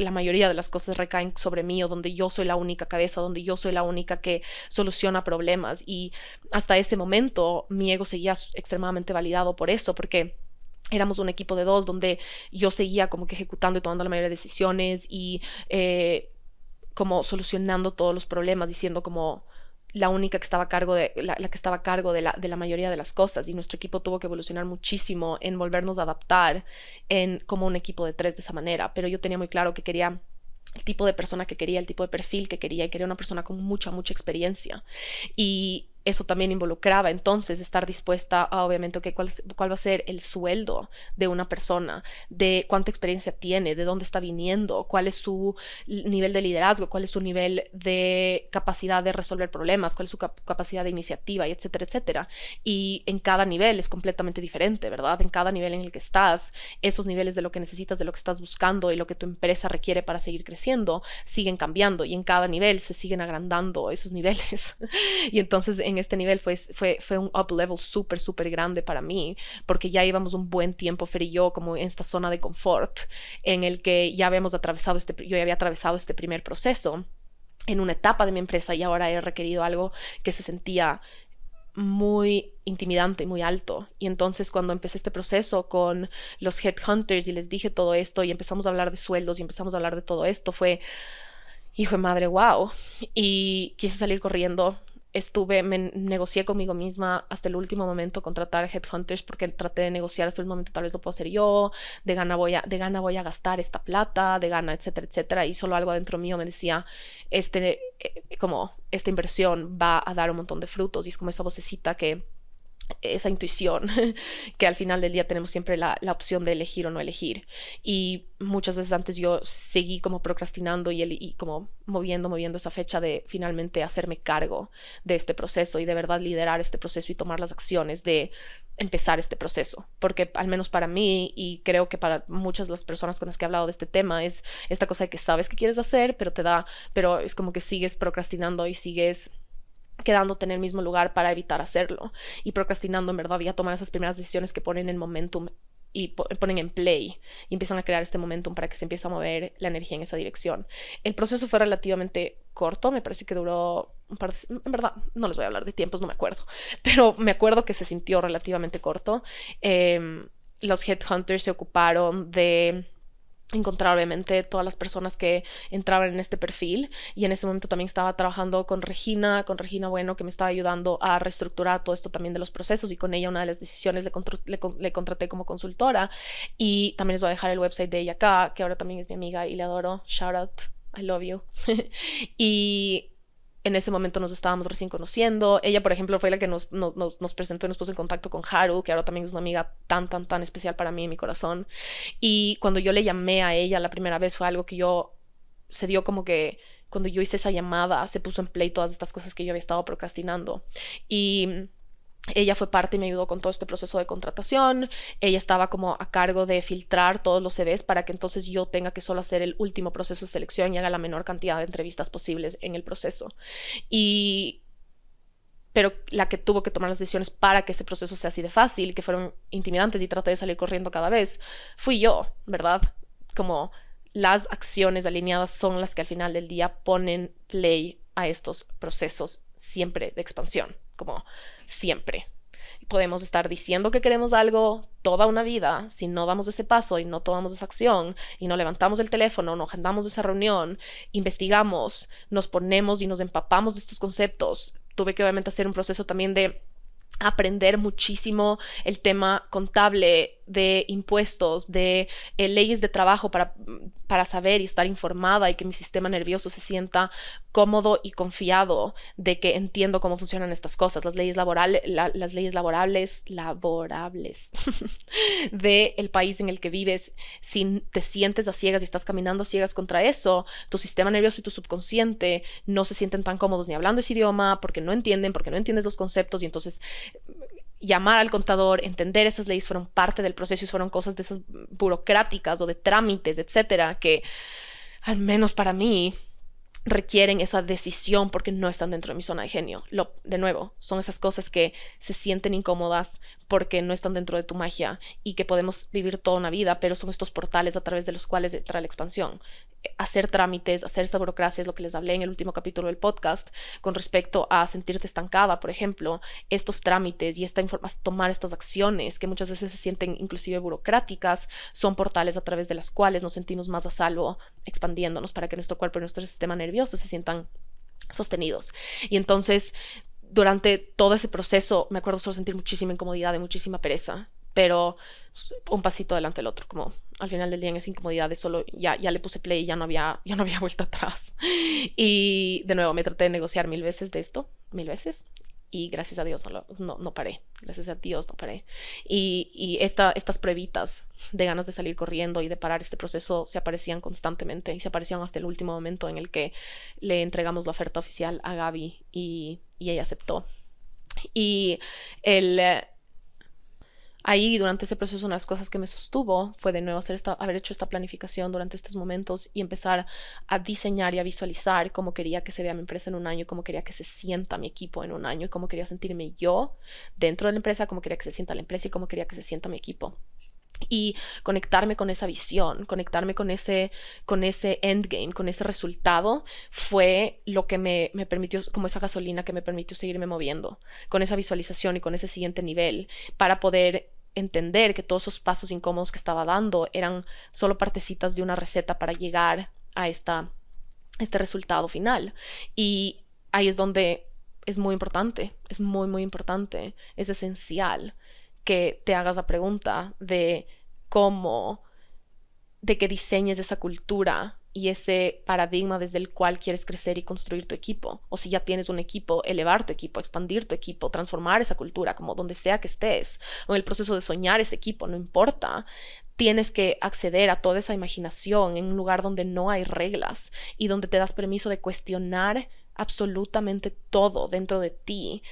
Speaker 1: la mayoría de las cosas recaen sobre mí, o donde yo soy la única cabeza, donde yo soy la única que soluciona problemas. Y hasta ese momento mi ego seguía extremadamente validado por eso, porque éramos un equipo de dos donde yo seguía como que ejecutando y tomando la mayoría de decisiones y como solucionando todos los problemas, diciendo como la única que estaba a cargo de la que estaba a cargo de la mayoría de las cosas. Y nuestro equipo tuvo que evolucionar muchísimo en volvernos a adaptar como un equipo de tres de esa manera. Pero yo tenía muy claro que quería el tipo de persona que quería, el tipo de perfil que quería, y quería una persona con mucha experiencia. Y eso también involucraba entonces estar dispuesta a, obviamente, okay, cuál va a ser el sueldo de una persona, de cuánta experiencia tiene, de dónde está viniendo, cuál es su nivel de liderazgo, cuál es su nivel de capacidad de resolver problemas, cuál es su capacidad de iniciativa, y etcétera, etcétera. Y en cada nivel es completamente diferente, ¿verdad? En cada nivel en el que estás, esos niveles de lo que necesitas, de lo que estás buscando y lo que tu empresa requiere para seguir creciendo, siguen cambiando, y en cada nivel se siguen agrandando esos niveles. Y entonces en este nivel fue un up level súper, súper grande para mí, porque ya íbamos un buen tiempo, Fer y yo, como en esta zona de confort, en el que ya habíamos atravesado yo ya había atravesado este primer proceso en una etapa de mi empresa, y ahora he requerido algo que se sentía muy intimidante y muy alto. Y entonces cuando empecé este proceso con los headhunters y les dije todo esto y empezamos a hablar de sueldos y empezamos a hablar de todo esto, fue, hijo de madre, wow. Y quise salir corriendo. Me negocié conmigo misma hasta el último momento contratar headhunters, porque traté de negociar hasta el momento, tal vez lo puedo hacer yo, de gana voy a gastar esta plata, de gana, etcétera, etcétera. Y solo algo adentro mío me decía, como esta inversión va a dar un montón de frutos. Y es como esa vocecita esa intuición que al final del día tenemos siempre la opción de elegir o no elegir. Y muchas veces antes yo seguí como procrastinando y como moviendo esa fecha de finalmente hacerme cargo de este proceso y de verdad liderar este proceso y tomar las acciones de empezar este proceso, porque al menos para mí, y creo que para muchas de las personas con las que he hablado de este tema, es esta cosa de que sabes que quieres hacer, pero es como que sigues procrastinando y sigues quedándote en el mismo lugar para evitar hacerlo, y procrastinando en verdad ya tomar esas primeras decisiones que ponen en momentum y ponen en play y empiezan a crear este momentum para que se empiece a mover la energía en esa dirección. El proceso fue relativamente corto, me parece que duró en verdad no les voy a hablar de tiempos, no me acuerdo, pero me acuerdo que se sintió relativamente corto. Los headhunters se ocuparon de encontrar obviamente todas las personas que entraban en este perfil, y en ese momento también estaba trabajando con Regina, Bueno, que me estaba ayudando a reestructurar todo esto también de los procesos, y con ella una de las decisiones le contraté como consultora. Y también les voy a dejar el website de ella acá, que ahora también es mi amiga y le adoro, shout out, I love you. Y en ese momento nos estábamos recién conociendo. Ella, por ejemplo, fue la que nos presentó y nos puso en contacto con Haru, que ahora también es una amiga tan especial para mí en mi corazón. Y cuando yo le llamé a ella la primera vez, fue algo que se dio como que cuando yo hice esa llamada, se puso en play todas estas cosas que yo había estado procrastinando. Y ella fue parte y me ayudó con todo este proceso de contratación. Ella estaba como a cargo de filtrar todos los CVs para que entonces yo tenga que solo hacer el último proceso de selección y haga la menor cantidad de entrevistas posibles en el proceso. Pero la que tuvo que tomar las decisiones para que ese proceso sea así de fácil, que fueron intimidantes y traté de salir corriendo cada vez, fui yo, ¿verdad? Como las acciones alineadas son las que al final del día ponen play a estos procesos siempre de expansión, como siempre. Podemos estar diciendo que queremos algo toda una vida, si no damos ese paso y no tomamos esa acción y no levantamos el teléfono, no agendamos esa reunión, investigamos, nos ponemos y nos empapamos de estos conceptos. Tuve que obviamente hacer un proceso también de aprender muchísimo el tema contable, de impuestos, de leyes de trabajo para saber y estar informada y que mi sistema nervioso se sienta cómodo y confiado de que entiendo cómo funcionan estas cosas. Las leyes laborables del país en el que vives, si te sientes a ciegas y estás caminando a ciegas contra eso, tu sistema nervioso y tu subconsciente no se sienten tan cómodos ni hablando ese idioma porque no entiendes los conceptos, y entonces llamar al contador, entender esas leyes fueron parte del proceso y fueron cosas de esas burocráticas o de trámites, etcétera, que al menos para mí requieren esa decisión porque no están dentro de mi zona de genio. De nuevo, son esas cosas que se sienten incómodas porque no están dentro de tu magia y que podemos vivir toda una vida, pero son estos portales a través de los cuales entra la expansión. Hacer trámites, hacer esta burocracia es lo que les hablé en el último capítulo del podcast con respecto a sentirte estancada, por ejemplo. Estos trámites y tomar estas acciones que muchas veces se sienten inclusive burocráticas son portales a través de las cuales nos sentimos más a salvo expandiéndonos para que nuestro cuerpo y nuestro sistema nervioso se sientan sostenidos. Y entonces durante todo ese proceso me acuerdo solo sentir muchísima incomodidad y muchísima pereza, pero un pasito adelante del otro, como al final del día en esa incomodidad de solo ya le puse play y ya no había vuelta atrás. Y de nuevo me traté de negociar 1000 veces de esto, 1000 veces, Y gracias a Dios no paré. Gracias a Dios no paré. Y estas pruebitas de ganas de salir corriendo y de parar este proceso se aparecían constantemente y se aparecieron hasta el último momento en el que le entregamos la oferta oficial a Gaby y ella aceptó. Y ahí, durante ese proceso, una de las cosas que me sostuvo fue de nuevo haber hecho esta planificación durante estos momentos y empezar a diseñar y a visualizar cómo quería que se vea mi empresa en un año, cómo quería que se sienta mi equipo en un año, y cómo quería sentirme yo dentro de la empresa, cómo quería que se sienta la empresa y cómo quería que se sienta mi equipo. Y conectarme con esa visión, conectarme con ese endgame, con ese resultado, fue lo que me permitió, como esa gasolina que me permitió seguirme moviendo, con esa visualización y con ese siguiente nivel, para poder entender que todos esos pasos incómodos que estaba dando eran solo partecitas de una receta para llegar a este resultado final. Y ahí es donde es muy importante, es muy, muy importante, es esencial que te hagas la pregunta de que diseñes esa cultura y ese paradigma desde el cual quieres crecer y construir tu equipo. O si ya tienes un equipo, elevar tu equipo, expandir tu equipo, transformar esa cultura, como donde sea que estés, o en el proceso de soñar ese equipo, no importa. Tienes que acceder a toda esa imaginación en un lugar donde no hay reglas y donde te das permiso de cuestionar absolutamente todo dentro de ti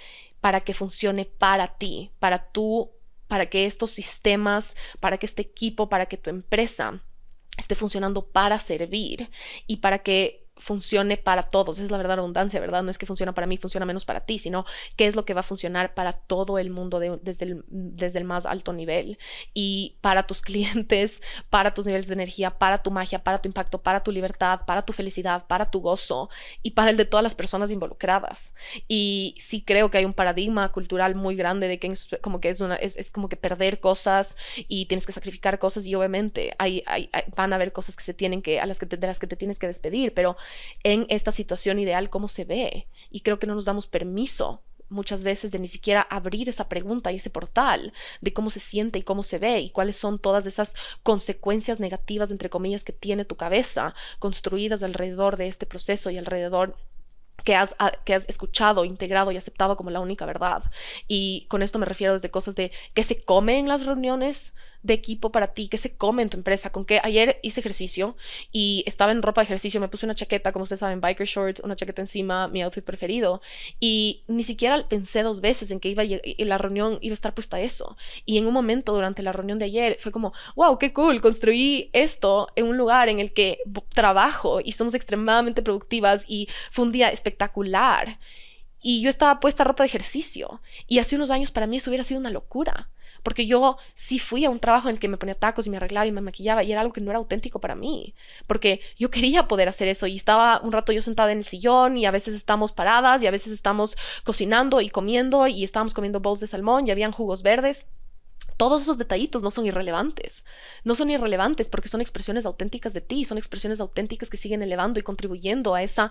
Speaker 1: para que funcione para ti, para que estos sistemas, para que este equipo, para que tu empresa esté funcionando para servir y para que funcione para todos. Esa es la verdadera abundancia, ¿verdad? No es que funciona para mí, funciona menos para ti, sino qué es lo que va a funcionar para todo el mundo desde el más alto nivel, y para tus clientes, para tus niveles de energía, para tu magia, para tu impacto, para tu libertad, para tu felicidad, para tu gozo y para el de todas las personas involucradas. Y sí creo que hay un paradigma cultural muy grande de que es como que perder cosas y tienes que sacrificar cosas, y obviamente van a haber cosas de las que te tienes que despedir, pero en esta situación ideal, ¿cómo se ve? Y creo que no nos damos permiso muchas veces de ni siquiera abrir esa pregunta y ese portal de cómo se siente y cómo se ve y cuáles son todas esas consecuencias negativas, entre comillas, que tiene tu cabeza construidas alrededor de este proceso y alrededor que has escuchado, integrado y aceptado como la única verdad. Y con esto me refiero desde cosas de qué se come en las reuniones de equipo para ti, qué se come en tu empresa, con qué. Ayer hice ejercicio y estaba en ropa de ejercicio, me puse una chaqueta, como ustedes saben, biker shorts, una chaqueta encima, mi outfit preferido, y ni siquiera pensé dos veces en que la reunión iba a estar puesta eso. Y en un momento durante la reunión de ayer fue como, wow, qué cool, construí esto en un lugar en el que trabajo y somos extremadamente productivas, y fue un día espectacular. Y yo estaba puesta ropa de ejercicio, y hace unos años para mí eso hubiera sido una locura, porque yo sí fui a un trabajo en el que me ponía tacos y me arreglaba y me maquillaba, y era algo que no era auténtico para mí, porque yo quería poder hacer eso, y estaba un rato yo sentada en el sillón, y a veces estamos paradas, y a veces estamos cocinando y comiendo, y estábamos comiendo bowls de salmón, y habían jugos verdes. Todos esos detallitos no son irrelevantes. No son irrelevantes porque son expresiones auténticas de ti, son expresiones auténticas que siguen elevando y contribuyendo a esa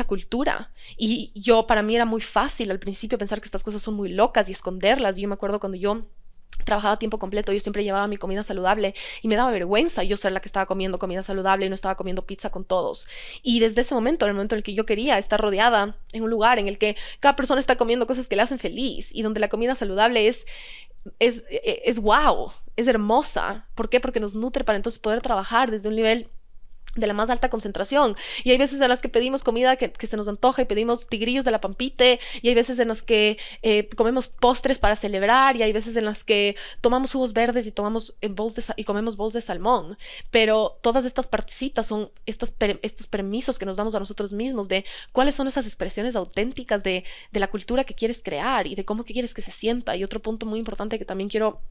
Speaker 1: cultura. Y para mí era muy fácil al principio pensar que estas cosas son muy locas y esconderlas. Y yo me acuerdo cuando yo trabajaba a tiempo completo, yo siempre llevaba mi comida saludable y me daba vergüenza yo ser la que estaba comiendo comida saludable y no estaba comiendo pizza con todos. Y desde ese momento, en el momento en el que yo quería estar rodeada en un lugar en el que cada persona está comiendo cosas que le hacen feliz y donde la comida saludable es wow, es hermosa. ¿Por qué? Porque nos nutre para entonces poder trabajar desde un nivel de la más alta concentración. Y hay veces en las que pedimos comida que se nos antoja y pedimos tigrillos de la Pampite, y hay veces en las que comemos postres para celebrar, y hay veces en las que tomamos jugos verdes y comemos bowls de salmón. Pero todas estas partecitas son estos permisos que nos damos a nosotros mismos de cuáles son esas expresiones auténticas de la cultura que quieres crear y de cómo que quieres que se sienta. Y otro punto muy importante que también quiero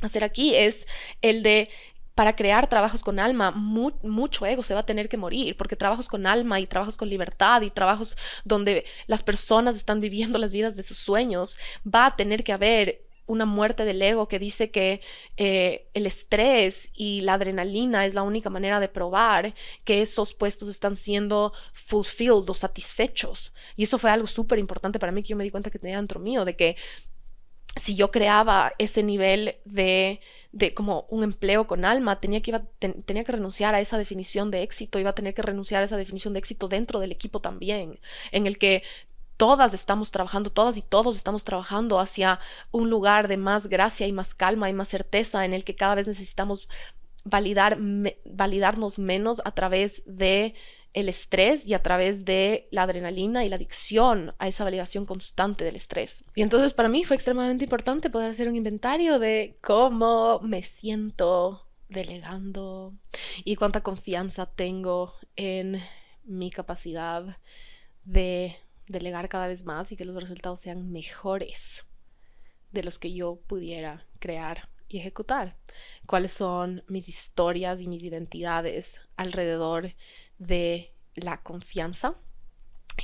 Speaker 1: hacer aquí es el de: para crear trabajos con alma, mucho ego se va a tener que morir, porque trabajos con alma y trabajos con libertad y trabajos donde las personas están viviendo las vidas de sus sueños, va a tener que haber una muerte del ego que dice que el estrés y la adrenalina es la única manera de probar que esos puestos están siendo fulfilled o satisfechos. Y eso fue algo súper importante para mí, que yo me di cuenta que tenía dentro mío, de que si yo creaba ese nivel de como un empleo con alma, tenía que renunciar a esa definición de éxito, iba a tener que renunciar a esa definición de éxito dentro del equipo también, en el que todas estamos trabajando, todas y todos estamos trabajando hacia un lugar de más gracia y más calma y más certeza, en el que cada vez necesitamos validarnos menos a través de el estrés y a través de la adrenalina y la adicción a esa validación constante del estrés. Y entonces para mí fue extremadamente importante poder hacer un inventario de cómo me siento delegando y cuánta confianza tengo en mi capacidad de delegar cada vez más y que los resultados sean mejores de los que yo pudiera crear y ejecutar. Cuáles son mis historias y mis identidades alrededor de la confianza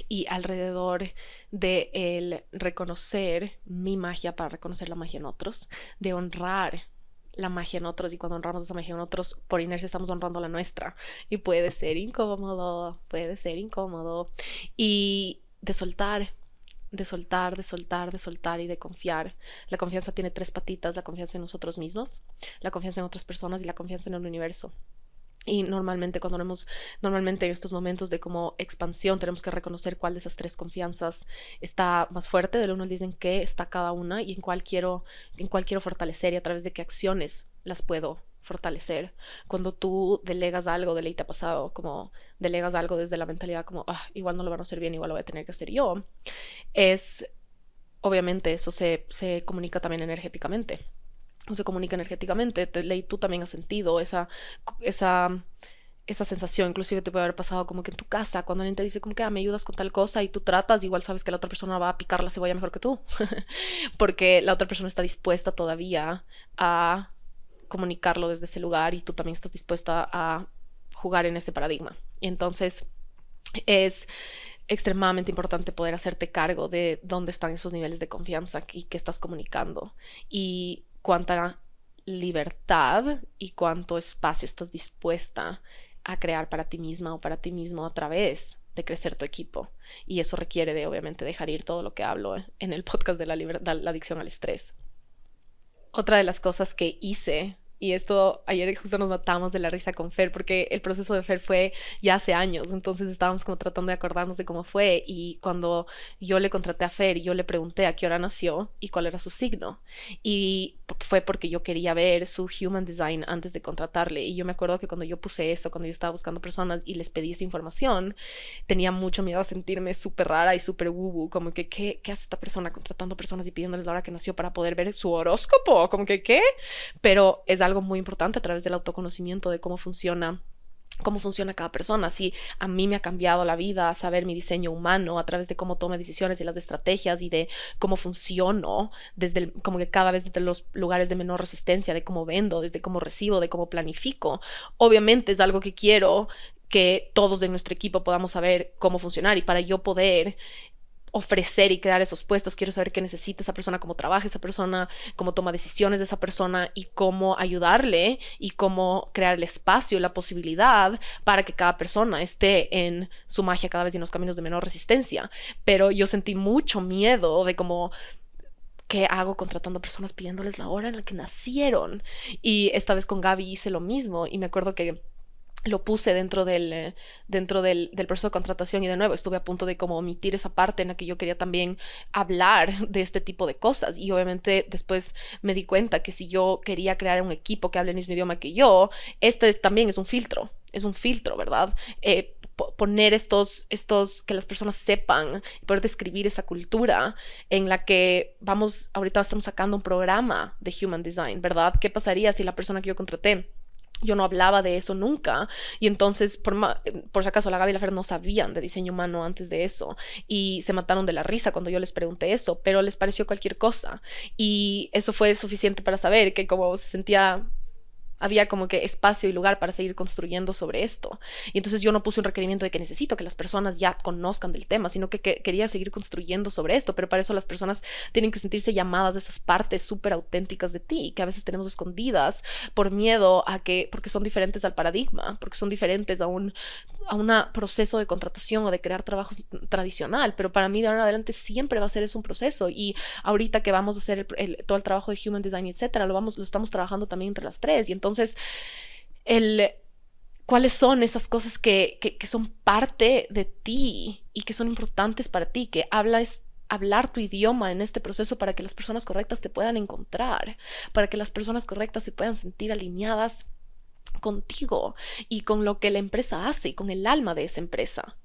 Speaker 1: y alrededor de el reconocer mi magia para reconocer la magia en otros, de honrar la magia en otros, y cuando honramos esa magia en otros, por inercia estamos honrando la nuestra, y puede ser incómodo, y de soltar, de soltar, de soltar, de soltar y de confiar. La confianza tiene 3 patitas: la confianza en nosotros mismos, la confianza en otras personas y la confianza en el universo. Y normalmente normalmente en estos momentos de como expansión tenemos que reconocer cuál de esas 3 confianzas está más fuerte, del 1 al 10 en qué está cada una y en cuál quiero fortalecer y a través de qué acciones las puedo fortalecer. Cuando tú delegas algo, de ley te ha pasado, como delegas algo desde la mentalidad como, igual no lo van a hacer bien, igual lo voy a tener que hacer yo, obviamente eso se comunica también energéticamente. Se comunica energéticamente, ley tú también has sentido esa sensación. Inclusive te puede haber pasado como que en tu casa, cuando alguien te dice como que me ayudas con tal cosa y tú tratas, igual sabes que la otra persona va a picar la cebolla mejor que tú porque la otra persona está dispuesta todavía a comunicarlo desde ese lugar y tú también estás dispuesta a jugar en ese paradigma. Y entonces es extremadamente importante poder hacerte cargo de dónde están esos niveles de confianza y qué estás comunicando y cuánta libertad y cuánto espacio estás dispuesta a crear para ti misma o para ti mismo a través de crecer tu equipo. Y eso requiere de, obviamente, dejar ir todo lo que hablo en el podcast de la adicción al estrés. Otra de las cosas que hice, y esto ayer justo nos matamos de la risa con Fer, porque el proceso de Fer fue ya hace años, entonces estábamos como tratando de acordarnos de cómo fue, y cuando yo le contraté a Fer, yo le pregunté a qué hora nació y cuál era su signo, y fue porque yo quería ver su human design antes de contratarle. Y yo me acuerdo que cuando yo puse eso, cuando yo estaba buscando personas y les pedí esa información, tenía mucho miedo a sentirme súper rara y súper woo, como que ¿qué hace esta persona contratando personas y pidiéndoles la hora que nació para poder ver su horóscopo? Como que ¿qué? Pero es algo muy importante a través del autoconocimiento de cómo funciona cada persona. Si a mí me ha cambiado la vida saber mi diseño humano a través de cómo tomo decisiones y las estrategias y de cómo funciono como que cada vez desde los lugares de menor resistencia, de cómo vendo, desde cómo recibo, de cómo planifico, obviamente es algo que quiero que todos de nuestro equipo podamos saber cómo funcionar. Y para yo poder ofrecer y crear esos puestos, quiero saber qué necesita esa persona, cómo trabaja esa persona, cómo toma decisiones de esa persona y cómo ayudarle y cómo crear el espacio y la posibilidad para que cada persona esté en su magia cada vez en los caminos de menor resistencia. Pero yo sentí mucho miedo de cómo, ¿qué hago contratando personas pidiéndoles la hora en la que nacieron? Y esta vez con Gaby hice lo mismo y me acuerdo que lo puse dentro del proceso de contratación, y de nuevo estuve a punto de como omitir esa parte en la que yo quería también hablar de este tipo de cosas. Y obviamente después me di cuenta que si yo quería crear un equipo que hable el mismo idioma que yo, también es un filtro, ¿verdad? Poner que las personas sepan, poder describir esa cultura en la que ahorita estamos sacando un programa de Human Design, ¿verdad? ¿Qué pasaría si la persona que yo contraté, yo no hablaba de eso nunca? Y entonces, por si acaso, la Gaby y la Fer no sabían de diseño humano antes de eso y se mataron de la risa cuando yo les pregunté eso, pero les pareció cualquier cosa. Y eso fue suficiente para saber que como se sentía, había como que espacio y lugar para seguir construyendo sobre esto. Y entonces yo no puse un requerimiento de que necesito que las personas ya conozcan del tema, sino que quería seguir construyendo sobre esto. Pero para eso las personas tienen que sentirse llamadas de esas partes súper auténticas de ti, que a veces tenemos escondidas por miedo porque son diferentes al paradigma, porque son diferentes a un proceso de contratación o de crear trabajos tradicional. Pero para mí de ahora en adelante siempre va a ser eso un proceso. Y ahorita que vamos a hacer todo el trabajo de Human Design, etcétera, lo estamos trabajando también entre las 3. Y entonces ¿Cuáles son esas cosas que son parte de ti y que son importantes para ti? Que hablar tu idioma en este proceso para que las personas correctas te puedan encontrar, para que las personas correctas se puedan sentir alineadas contigo y con lo que la empresa hace y con el alma de esa empresa.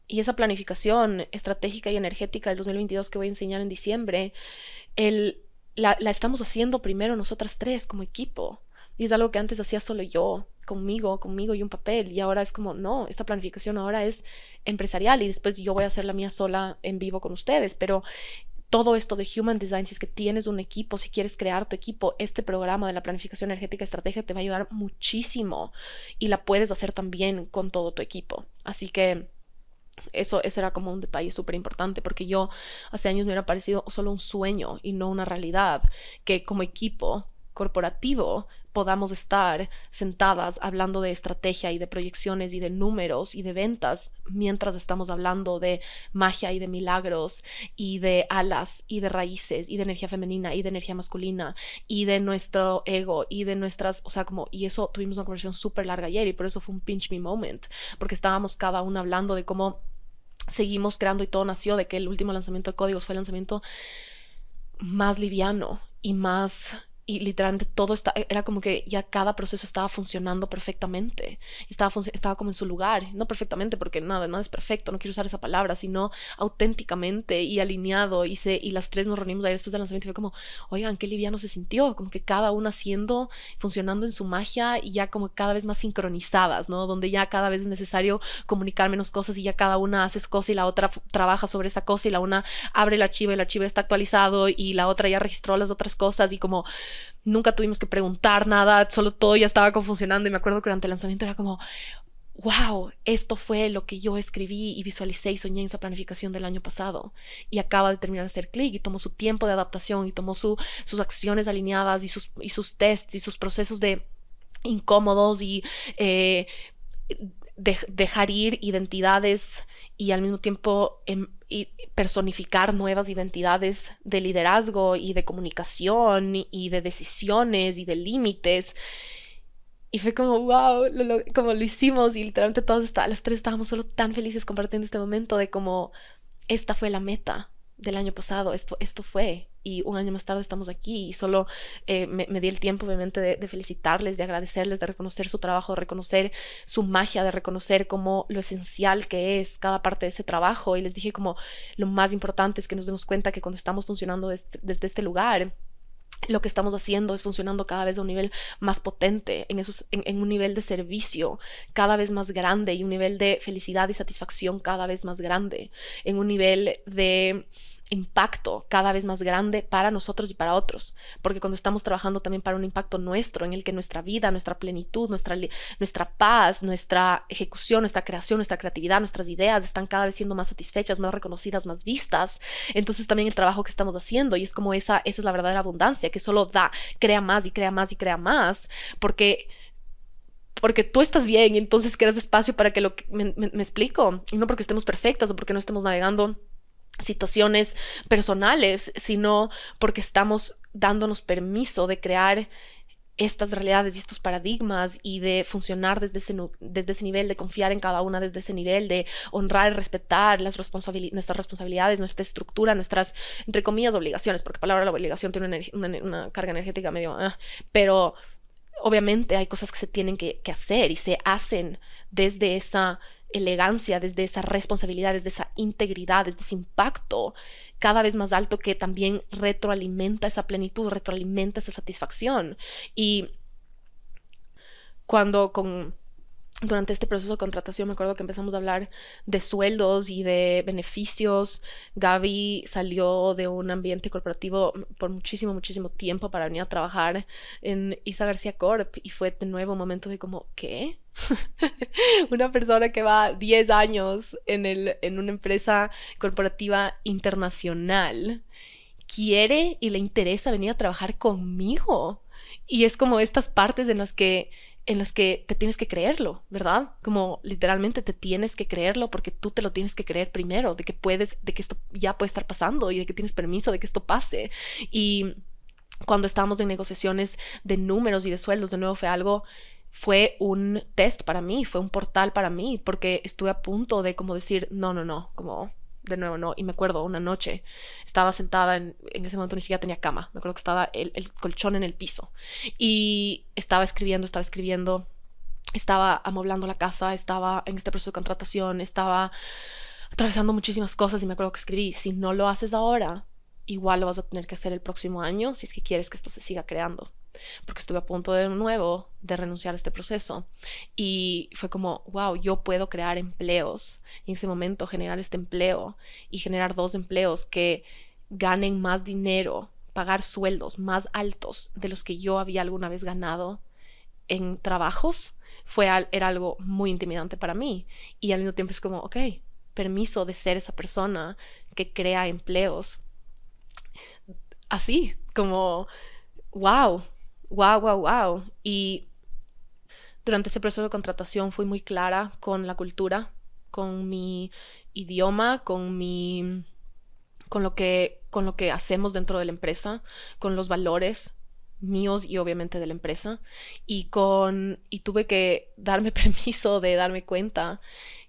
Speaker 1: Y esa planificación estratégica y energética del 2022 que voy a enseñar en diciembre, la estamos haciendo primero nosotras tres como equipo. Y es algo que antes hacía solo yo, conmigo y un papel. Y ahora es como, no, esta planificación ahora es empresarial y después yo voy a hacer la mía sola en vivo con ustedes. Pero todo esto de Human Design, si es que tienes un equipo, si quieres crear tu equipo, este programa de la planificación energética estratégica te va a ayudar muchísimo y la puedes hacer también con todo tu equipo. Así que eso era como un detalle súper importante, porque yo hace años me hubiera parecido solo un sueño y no una realidad, que como equipo corporativo podamos estar sentadas hablando de estrategia y de proyecciones y de números y de ventas mientras estamos hablando de magia y de milagros y de alas y de raíces y de energía femenina y de energía masculina y de nuestro ego y de nuestras, o sea, como, y eso tuvimos una conversación súper larga ayer y por eso fue un pinch me moment, porque estábamos cada una hablando de cómo seguimos creando y todo nació de que el último lanzamiento de códigos fue el lanzamiento más liviano y más... Y literalmente todo era como que ya cada proceso estaba funcionando perfectamente. Estaba como en su lugar. No perfectamente, porque nada es perfecto, no quiero usar esa palabra, sino auténticamente y alineado. Y las tres nos reunimos ahí después del lanzamiento y fue como, oigan, qué liviano se sintió. Como que cada una haciendo, funcionando en su magia y ya como cada vez más sincronizadas, ¿no? Donde ya cada vez es necesario comunicar menos cosas y ya cada una hace su cosa y la otra trabaja sobre esa cosa y la una abre el archivo y el archivo está actualizado y la otra ya registró las otras cosas y como... Nunca tuvimos que preguntar nada, solo todo ya estaba como funcionando y me acuerdo que durante el lanzamiento era como, wow, esto fue lo que yo escribí y visualicé y soñé en esa planificación del año pasado y acaba de terminar de hacer clic y tomó su tiempo de adaptación y tomó sus acciones alineadas y sus tests y sus procesos de incómodos y dejar ir identidades y al mismo tiempo y personificar nuevas identidades de liderazgo y de comunicación y de decisiones y de límites. Y fue como, wow, como lo hicimos y literalmente las tres estábamos solo tan felices compartiendo este momento de como esta fue la meta del año pasado, esto fue. Y un año más tarde estamos aquí y solo me di el tiempo obviamente de felicitarles, de agradecerles, de reconocer su trabajo, de reconocer su magia, de reconocer como lo esencial que es cada parte de ese trabajo y les dije como lo más importante es que nos demos cuenta que cuando estamos funcionando desde este lugar, lo que estamos haciendo es funcionando cada vez a un nivel más potente, en un nivel de servicio cada vez más grande y un nivel de felicidad y satisfacción cada vez más grande, en un nivel de impacto cada vez más grande para nosotros y para otros, porque cuando estamos trabajando también para un impacto nuestro, en el que nuestra vida, nuestra plenitud, nuestra paz, nuestra ejecución, nuestra creación, nuestra creatividad, nuestras ideas están cada vez siendo más satisfechas, más reconocidas, más vistas, entonces también el trabajo que estamos haciendo, y es como esa es la verdadera abundancia, que solo crea más y crea más y crea más, porque tú estás bien y entonces quedas espacio para que me explico, y no porque estemos perfectas o porque no estemos navegando situaciones personales, sino porque estamos dándonos permiso de crear estas realidades y estos paradigmas y de funcionar desde ese nivel, de confiar en cada una desde ese nivel, de honrar y respetar nuestras responsabilidades, nuestra estructura, nuestras, entre comillas, obligaciones, porque la palabra la obligación tiene una carga energética medio... pero obviamente hay cosas que se tienen que hacer y se hacen desde esa elegancia, desde esa responsabilidad, desde esa integridad, desde ese impacto cada vez más alto que también retroalimenta esa plenitud, retroalimenta esa satisfacción. Y durante este proceso de contratación me acuerdo que empezamos a hablar de sueldos y de beneficios. Gaby salió de un ambiente corporativo por muchísimo tiempo para venir a trabajar en Isa García Corp y fue de nuevo un momento de como, ¿qué? Una persona que va 10 años en una empresa corporativa internacional quiere y le interesa venir a trabajar conmigo. Y es como estas partes en las que te tienes que creerlo, ¿verdad? Como literalmente te tienes que creerlo porque tú te lo tienes que creer primero, de que esto ya puede estar pasando y de que tienes permiso de que esto pase. Y cuando estábamos en negociaciones de números y de sueldos, de nuevo fue un test para mí, fue un portal para mí, porque estuve a punto de como decir, no, como de nuevo no. Y me acuerdo una noche, estaba sentada en ese momento ni siquiera tenía cama, me acuerdo que estaba el colchón en el piso y estaba escribiendo, estaba amoblando la casa, estaba en este proceso de contratación, estaba atravesando muchísimas cosas y me acuerdo que escribí, si no lo haces ahora, igual lo vas a tener que hacer el próximo año si es que quieres que esto se siga creando. Porque estuve a punto de nuevo de renunciar a este proceso y fue como, wow, yo puedo crear empleos y en ese momento generar este empleo y generar 2 empleos que ganen más dinero, pagar sueldos más altos de los que yo había alguna vez ganado en trabajos, era algo muy intimidante para mí y al mismo tiempo es como, ok, permiso de ser esa persona que crea empleos así, como, wow, wow. Y durante ese proceso de contratación fui muy clara con la cultura, con mi idioma, con lo que hacemos dentro de la empresa, con los valores míos y obviamente de la empresa. Y tuve que darme permiso de darme cuenta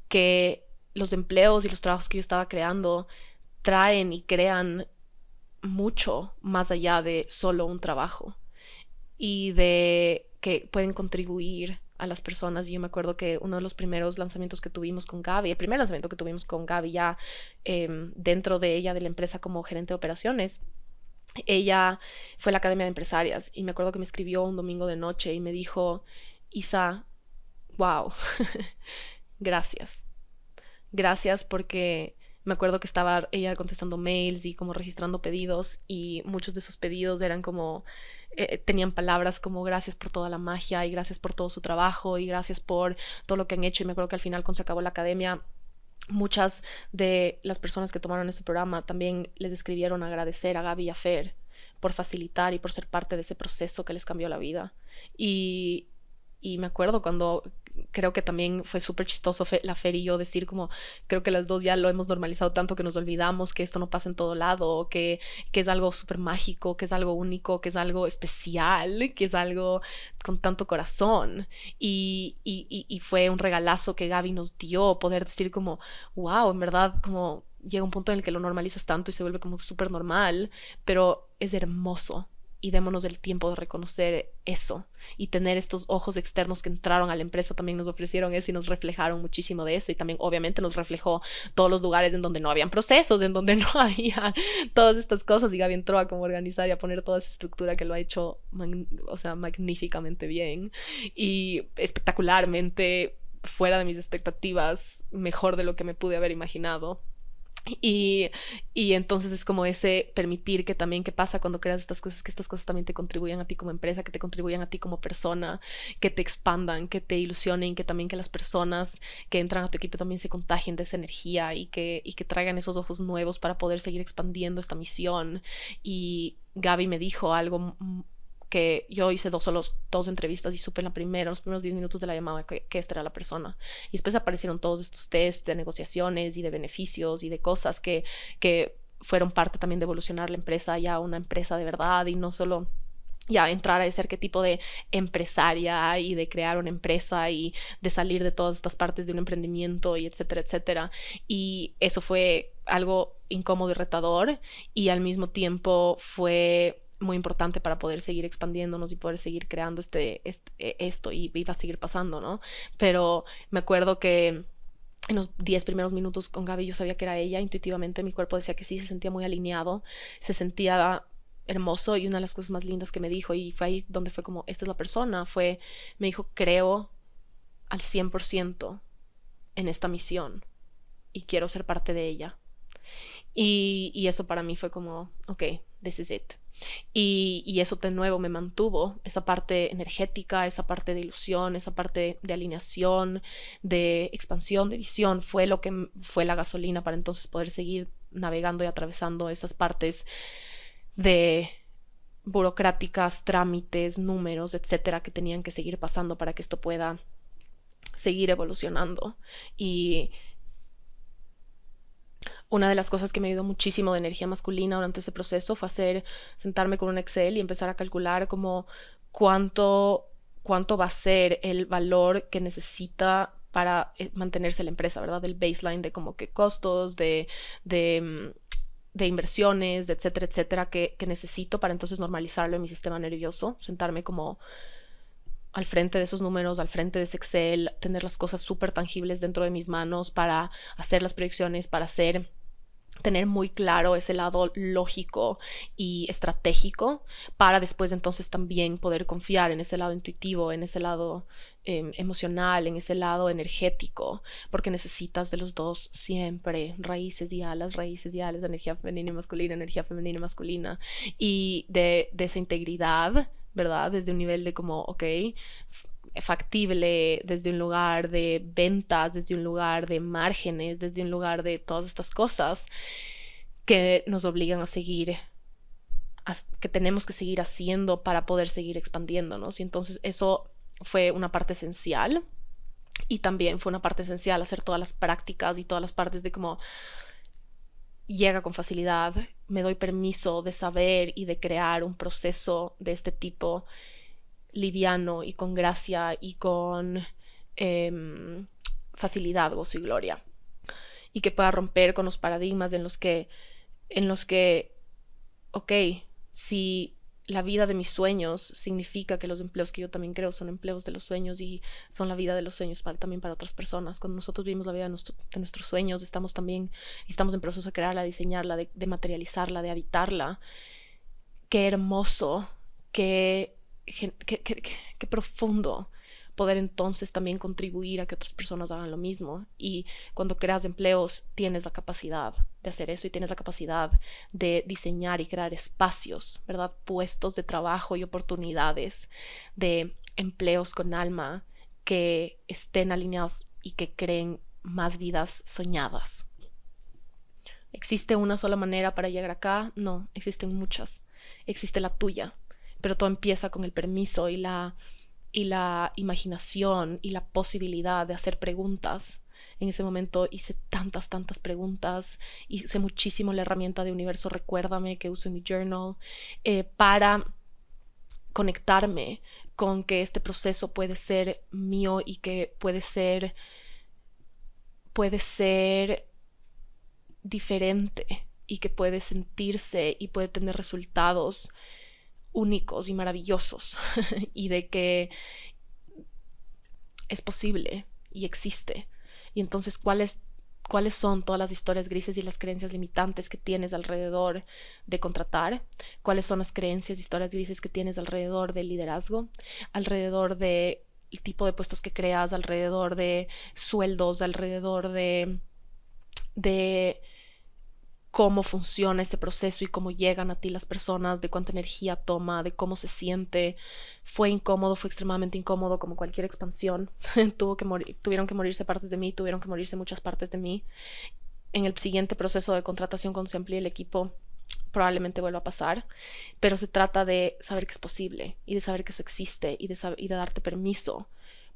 Speaker 1: que los empleos y los trabajos que yo estaba creando traen y crean mucho más allá de solo un trabajo y de que pueden contribuir a las personas. Y yo me acuerdo que uno de los primeros lanzamientos que tuvimos con Gaby, el primer lanzamiento que tuvimos con Gaby ya dentro de ella, de la empresa como gerente de operaciones, ella fue a la Academia de Empresarias y me acuerdo que me escribió un domingo de noche y me dijo, Isa, wow, gracias. Gracias porque me acuerdo que estaba ella contestando mails y como registrando pedidos y muchos de esos pedidos eran como, tenían palabras como gracias por toda la magia y gracias por todo su trabajo y gracias por todo lo que han hecho. Y me acuerdo que al final cuando se acabó la academia, muchas de las personas que tomaron ese programa también les escribieron agradecer a Gaby y a Fer por facilitar y por ser parte de ese proceso que les cambió la vida. Y me acuerdo cuando creo que también fue súper chistoso la Fer y yo decir como, creo que las dos ya lo hemos normalizado tanto que nos olvidamos que esto no pasa en todo lado, que es algo súper mágico, que es algo único, que es algo especial, que es algo con tanto corazón. Y fue un regalazo que Gaby nos dio, poder decir como, wow, en verdad como llega un punto en el que lo normalizas tanto y se vuelve como súper normal, pero es hermoso. Y démonos el tiempo de reconocer eso y tener estos ojos externos que entraron a la empresa también nos ofrecieron eso y nos reflejaron muchísimo de eso y también obviamente nos reflejó todos los lugares en donde no habían procesos, en donde no había todas estas cosas y Gaby entró a como organizar y a poner toda esa estructura que lo ha hecho o sea, magníficamente bien y espectacularmente fuera de mis expectativas, mejor de lo que me pude haber imaginado. Y, y entonces es como ese permitir que también qué pasa cuando creas estas cosas, que estas cosas también te contribuyan a ti como empresa, que te contribuyan a ti como persona, que te expandan, que te ilusionen, que también que las personas que entran a tu equipo también se contagien de esa energía y que traigan esos ojos nuevos para poder seguir expandiendo esta misión. Y Gaby me dijo algo que yo hice solo 2 entrevistas y supe en los primeros 10 minutos de la llamada que esta era la persona. Y después aparecieron todos estos tests de negociaciones y de beneficios y de cosas que fueron parte también de evolucionar la empresa ya a una empresa de verdad y no solo ya entrar a ser qué tipo de empresaria y de crear una empresa y de salir de todas estas partes de un emprendimiento y etcétera, etcétera. Y eso fue algo incómodo y retador y al mismo tiempo fue muy importante para poder seguir expandiéndonos y poder seguir creando esto y va a seguir pasando, ¿no? Pero me acuerdo que en los 10 primeros minutos con Gaby yo sabía que era ella, intuitivamente mi cuerpo decía que sí, se sentía muy alineado, se sentía hermoso y una de las cosas más lindas que me dijo y fue ahí donde fue como, esta es la persona, me dijo, creo al 100% en esta misión y quiero ser parte de ella. Y eso para mí fue como, ok, this is it. Y eso de nuevo me mantuvo, esa parte energética, esa parte de ilusión, esa parte de alineación, de expansión, de visión, fue lo que fue la gasolina para entonces poder seguir navegando y atravesando esas partes de burocráticas, trámites, números, etcétera, que tenían que seguir pasando para que esto pueda seguir evolucionando. Y una de las cosas que me ayudó muchísimo de energía masculina durante ese proceso fue sentarme con un Excel y empezar a calcular como cuánto cuánto va a ser el valor que necesita para mantenerse la empresa, ¿verdad? Del baseline de como que costos, de inversiones, de etcétera, etcétera, que necesito para entonces normalizarlo en mi sistema nervioso, sentarme como al frente de esos números, al frente de ese Excel, tener las cosas súper tangibles dentro de mis manos para hacer las proyecciones, para tener muy claro ese lado lógico y estratégico, para después entonces también poder confiar en ese lado intuitivo, en ese lado emocional, en ese lado energético, porque necesitas de los dos siempre, raíces y alas, energía femenina y masculina, y de esa integridad, ¿verdad? Desde un nivel de como, ok, factible, desde un lugar de ventas, desde un lugar de márgenes, desde un lugar de todas estas cosas que nos obligan a seguir, que tenemos que seguir haciendo para poder seguir expandiéndonos. Y entonces eso fue una parte esencial, y también fue una parte esencial hacer todas las prácticas y todas las partes de cómo llega con facilidad, me doy permiso de saber y de crear un proceso de este tipo liviano y con gracia y con facilidad, gozo y gloria, y que pueda romper con los paradigmas en los que, ok, si la vida de mis sueños significa que los empleos que yo también creo son empleos de los sueños y son la vida de los sueños también para otras personas. Cuando nosotros vivimos la vida de nuestros sueños, estamos en proceso de crearla, de diseñarla, de materializarla, de habitarla. Qué hermoso, qué profundo poder entonces también contribuir a que otras personas hagan lo mismo. Y cuando creas empleos tienes la capacidad de hacer eso, y tienes la capacidad de diseñar y crear espacios, ¿verdad? Puestos de trabajo y oportunidades de empleos con alma que estén alineados y que creen más vidas soñadas. ¿Existe una sola manera para llegar acá? No, existen muchas. Existe la tuya, pero todo empieza con el permiso y la imaginación y la posibilidad de hacer preguntas. En ese momento hice tantas preguntas, y usé muchísimo la herramienta de Universo Recuérdame que uso en mi journal, para conectarme con que este proceso puede ser mío y que puede ser diferente, y que puede sentirse y puede tener resultados únicos y maravillosos y de que es posible y existe. Y entonces, ¿cuáles son todas las historias grises y las creencias limitantes que tienes alrededor de contratar? ¿Cuáles son las creencias y historias grises que tienes alrededor del liderazgo? Alrededor del tipo de puestos que creas, alrededor de sueldos, alrededor de cómo funciona ese proceso y cómo llegan a ti las personas, de cuánta energía toma, de cómo se siente. Fue incómodo, fue extremadamente incómodo, como cualquier expansión. Tuvieron que morirse partes de mí, tuvieron que morirse muchas partes de mí. En el siguiente proceso de contratación, cuando se amplíe el equipo, probablemente vuelva a pasar, pero se trata de saber que es posible, y de saber que eso existe, y de darte permiso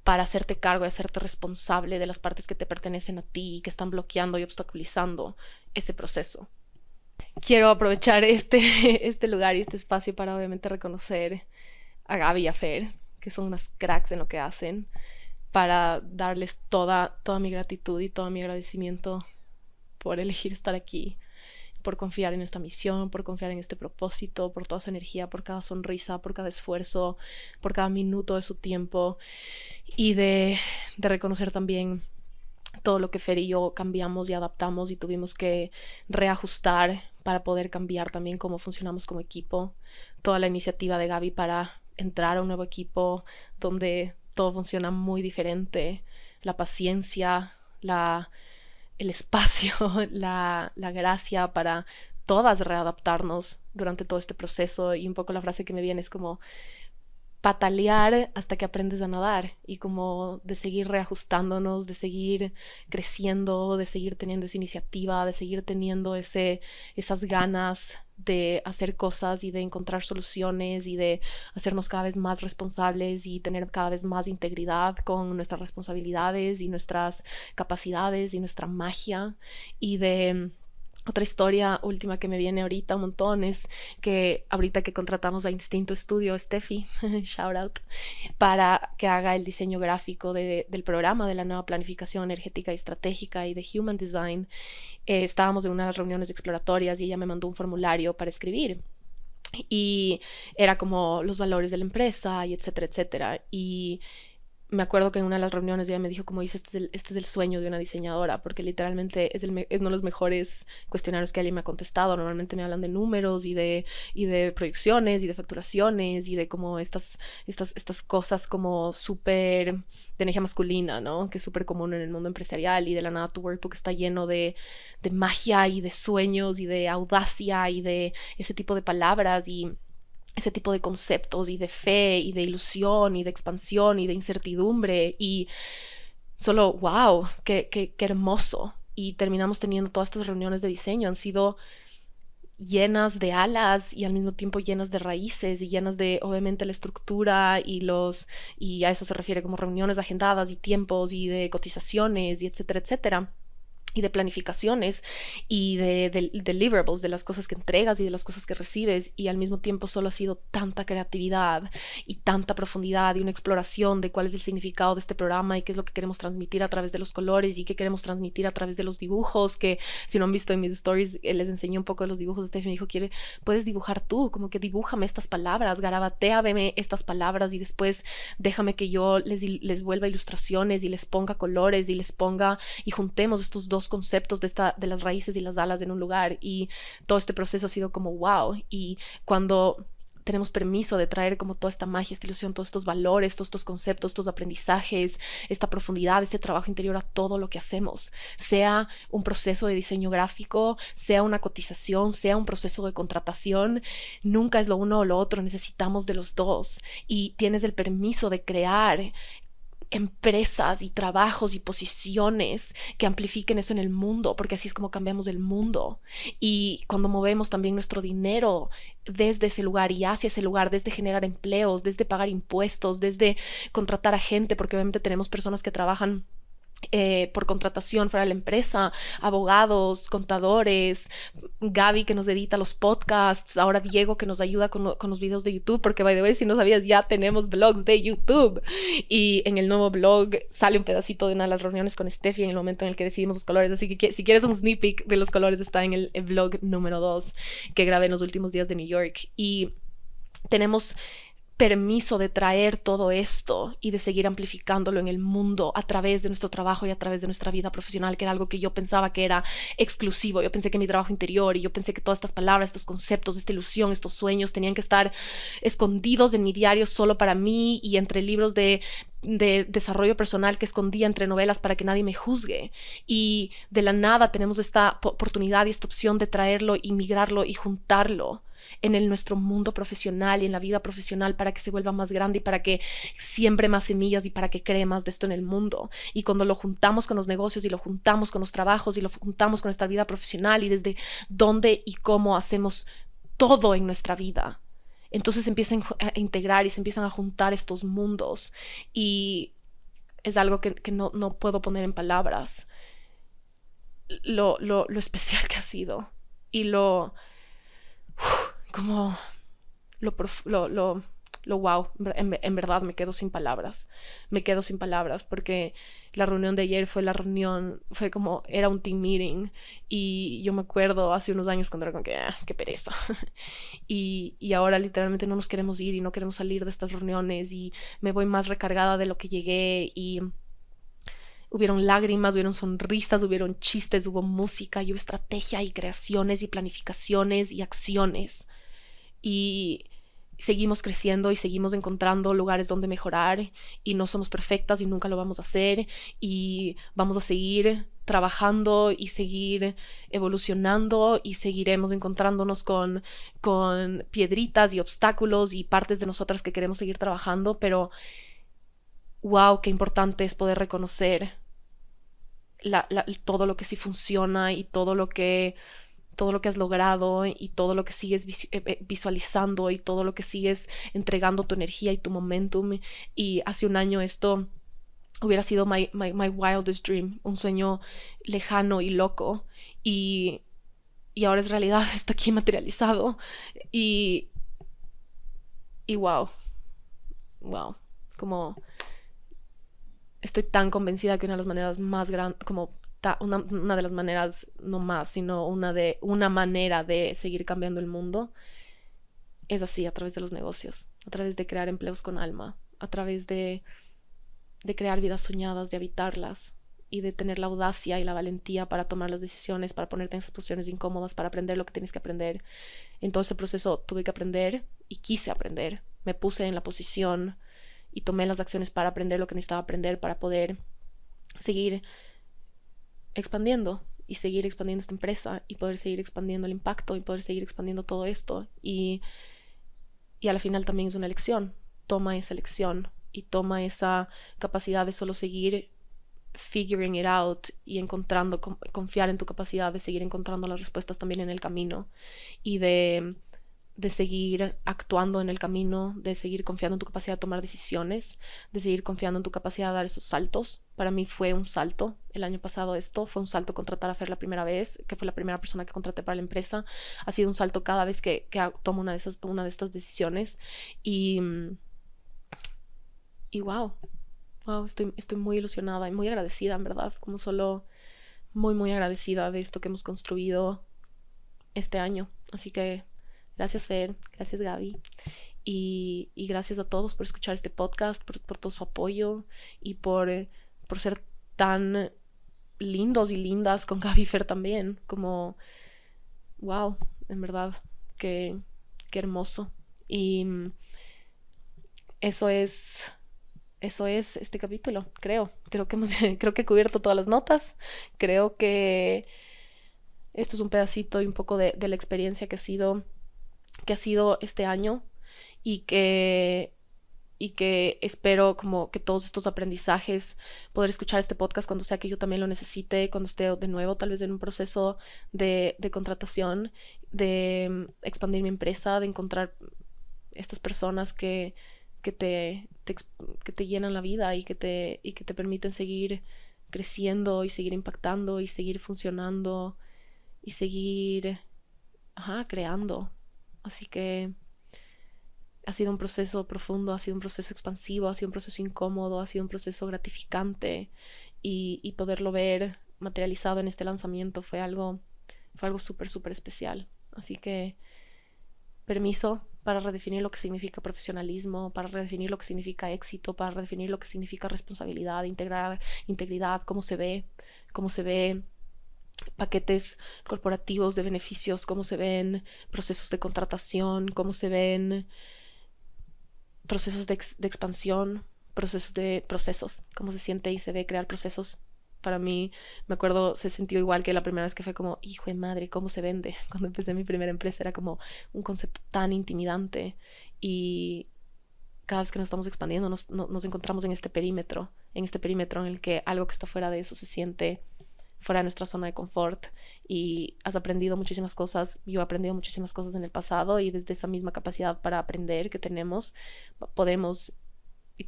Speaker 1: para hacerte cargo y hacerte responsable de las partes que te pertenecen a ti y que están bloqueando y obstaculizando ese proceso. Quiero aprovechar este lugar y este espacio para obviamente reconocer a Gaby y a Fer, que son unas cracks en lo que hacen, para darles toda mi gratitud y todo mi agradecimiento por elegir estar aquí, por confiar en esta misión, por confiar en este propósito, por toda esa energía, por cada sonrisa, por cada esfuerzo, por cada minuto de su tiempo, y de reconocer también todo lo que Fer y yo cambiamos y adaptamos y tuvimos que reajustar para poder cambiar también cómo funcionamos como equipo. Toda la iniciativa de Gaby para entrar a un nuevo equipo donde todo funciona muy diferente, la paciencia, el espacio, la gracia para todas readaptarnos durante todo este proceso. Y un poco la frase que me viene es como patalear hasta que aprendes a nadar, y como de seguir reajustándonos, de seguir creciendo, de seguir teniendo esa iniciativa, de seguir teniendo esas ganas de hacer cosas y de encontrar soluciones y de hacernos cada vez más responsables y tener cada vez más integridad con nuestras responsabilidades y nuestras capacidades y nuestra magia, y de Otra historia última que me viene ahorita un montón es que ahorita que contratamos a Instinto Studio, Steffi, shout out, para que haga el diseño gráfico del programa de la nueva planificación energética y estratégica y de Human Design, estábamos en unas reuniones exploratorias y ella me mandó un formulario para escribir. Y era como los valores de la empresa y etcétera, etcétera. Y me acuerdo que en una de las reuniones ella me dijo, como dice, este es el sueño de una diseñadora, porque literalmente es uno de los mejores cuestionarios que alguien me ha contestado. Normalmente me hablan de números y de proyecciones y de facturaciones y de como estas cosas como súper de energía masculina, ¿no? Que es súper común en el mundo empresarial, y de la nada tu workbook está lleno de magia y de sueños y de audacia y de ese tipo de palabras y ese tipo de conceptos y de fe y de ilusión y de expansión y de incertidumbre, y solo wow, qué hermoso. Y terminamos teniendo todas estas reuniones de diseño, han sido llenas de alas y al mismo tiempo llenas de raíces y llenas de, obviamente, la estructura y a eso se refiere como reuniones agendadas y tiempos y de cotizaciones y etcétera, etcétera, y de planificaciones y de deliverables, de las cosas que entregas y de las cosas que recibes, y al mismo tiempo solo ha sido tanta creatividad y tanta profundidad y una exploración de cuál es el significado de este programa y qué es lo que queremos transmitir a través de los colores y qué queremos transmitir a través de los dibujos, que si no han visto en mis stories, les enseñé un poco de los dibujos. Steph me dijo, puedes dibujar tú, como que dibújame estas palabras, garabatéame estas palabras y después déjame que yo les vuelva ilustraciones y les ponga colores y les ponga y juntemos estos dos conceptos de las raíces y las alas en un lugar. Y todo este proceso ha sido como wow. Y cuando tenemos permiso de traer como toda esta magia, esta ilusión, todos estos valores, todos estos conceptos, estos aprendizajes, esta profundidad, este trabajo interior a todo lo que hacemos, sea un proceso de diseño gráfico, sea una cotización, sea un proceso de contratación, nunca es lo uno o lo otro, necesitamos de los dos. Y tienes el permiso de crear empresas y trabajos y posiciones que amplifiquen eso en el mundo, porque así es como cambiamos el mundo. Y cuando movemos también nuestro dinero desde ese lugar y hacia ese lugar, desde generar empleos, desde pagar impuestos, desde contratar a gente, porque obviamente tenemos personas que trabajan por contratación fuera de la empresa, abogados, contadores, Gaby que nos edita los podcasts, ahora Diego que nos ayuda con los videos de YouTube, porque by the way, si no sabías, ya tenemos blogs de YouTube, y en el nuevo blog sale un pedacito de una de las reuniones con Steffi en el momento en el que decidimos los colores, así que si quieres un sneak peek de los colores, está en el vlog número 2 que grabé en los últimos días de New York. Y tenemos permiso de traer todo esto y de seguir amplificándolo en el mundo a través de nuestro trabajo y a través de nuestra vida profesional, que era algo que yo pensaba que era exclusivo. Yo pensé que mi trabajo interior y yo pensé que todas estas palabras, estos conceptos, esta ilusión, estos sueños tenían que estar escondidos en mi diario solo para mí y entre libros de desarrollo personal que escondía entre novelas para que nadie me juzgue. Y de la nada tenemos esta oportunidad y esta opción de traerlo y migrarlo y juntarlo en nuestro mundo profesional y en la vida profesional para que se vuelva más grande y para que siembre más semillas y para que cree más de esto en el mundo. Y cuando lo juntamos con los negocios y lo juntamos con los trabajos y lo juntamos con nuestra vida profesional y desde dónde y cómo hacemos todo en nuestra vida, entonces empiezan a integrar y se empiezan a juntar estos mundos, y es algo que no puedo poner en palabras lo especial que ha sido y como lo wow. En verdad me quedo sin palabras, porque la reunión de ayer fue como, era un team meeting, y yo me acuerdo hace unos años cuando era como que, qué pereza, y ahora literalmente no nos queremos ir y no queremos salir de estas reuniones, y me voy más recargada de lo que llegué, y hubieron lágrimas, hubieron sonrisas, hubieron chistes, hubo música, y hubo estrategia y creaciones y planificaciones y acciones, y seguimos creciendo y seguimos encontrando lugares donde mejorar, y no somos perfectas y nunca lo vamos a hacer, y vamos a seguir trabajando y seguir evolucionando, y seguiremos encontrándonos con piedritas y obstáculos y partes de nosotras que queremos seguir trabajando, pero wow, qué importante es poder reconocer todo lo que sí funciona y todo lo que has logrado y todo lo que sigues visualizando y todo lo que sigues entregando tu energía y tu momentum. Y hace un año esto hubiera sido my wildest dream, un sueño lejano y loco, y y ahora es realidad, está aquí materializado. Y, y wow, como estoy tan convencida que una de las maneras más grandes, como una de las maneras, no más, sino una manera de seguir cambiando el mundo es así, a través de los negocios, a través de crear empleos con alma, a través de crear vidas soñadas, de habitarlas y de tener la audacia y la valentía para tomar las decisiones, para ponerte en esas posiciones incómodas, para aprender lo que tienes que aprender. En todo ese proceso tuve que aprender y quise aprender. Me puse en la posición y tomé las acciones para aprender lo que necesitaba aprender para poder seguir expandiendo y seguir expandiendo esta empresa y poder seguir expandiendo el impacto y poder seguir expandiendo todo esto. Y al final también es una elección. Toma esa elección y toma esa capacidad de solo seguir figuring it out y encontrando, confiar en tu capacidad de seguir encontrando las respuestas también en el camino y de seguir actuando en el camino, de seguir confiando en tu capacidad de tomar decisiones, de seguir confiando en tu capacidad de dar esos saltos. Para mí fue un salto el año pasado esto, fue un salto contratar a Fer la primera vez, que fue la primera persona que contraté para la empresa. Ha sido un salto cada vez que tomo una de estas decisiones y wow, estoy muy ilusionada y muy agradecida, en verdad, como solo muy agradecida de esto que hemos construido este año. Así que gracias, Fer, gracias, Gaby, y gracias a todos por escuchar este podcast, por todo su apoyo y por ser tan lindos y lindas con Gaby y Fer también. Como, wow, en verdad, qué hermoso. Y eso es este capítulo, creo que creo que he cubierto todas las notas. Creo que esto es un pedacito y un poco de la experiencia que ha sido este año y que espero como que todos estos aprendizajes, poder escuchar este podcast cuando sea que yo también lo necesite, cuando esté de nuevo tal vez en un proceso de contratación, de expandir mi empresa, de encontrar estas personas que te llenan la vida y que te permiten seguir creciendo y seguir impactando y seguir funcionando y seguir creando. Así que ha sido un proceso profundo, ha sido un proceso expansivo, ha sido un proceso incómodo, ha sido un proceso gratificante y poderlo ver materializado en este lanzamiento fue algo súper especial. Así que permiso para redefinir lo que significa profesionalismo, para redefinir lo que significa éxito, para redefinir lo que significa responsabilidad, integridad, cómo se ve paquetes corporativos de beneficios, cómo se ven procesos de contratación, cómo se ven procesos de expansión, procesos, cómo se siente y se ve crear procesos. Para mí, me acuerdo, se sintió igual que la primera vez que fue como, hijo de madre, ¿cómo se vende? Cuando empecé mi primera empresa era como un concepto tan intimidante y cada vez que nos estamos expandiendo nos encontramos en este perímetro en el que algo que está fuera de eso se siente fuera de nuestra zona de confort y has aprendido muchísimas cosas, yo he aprendido muchísimas cosas en el pasado y desde esa misma capacidad para aprender que tenemos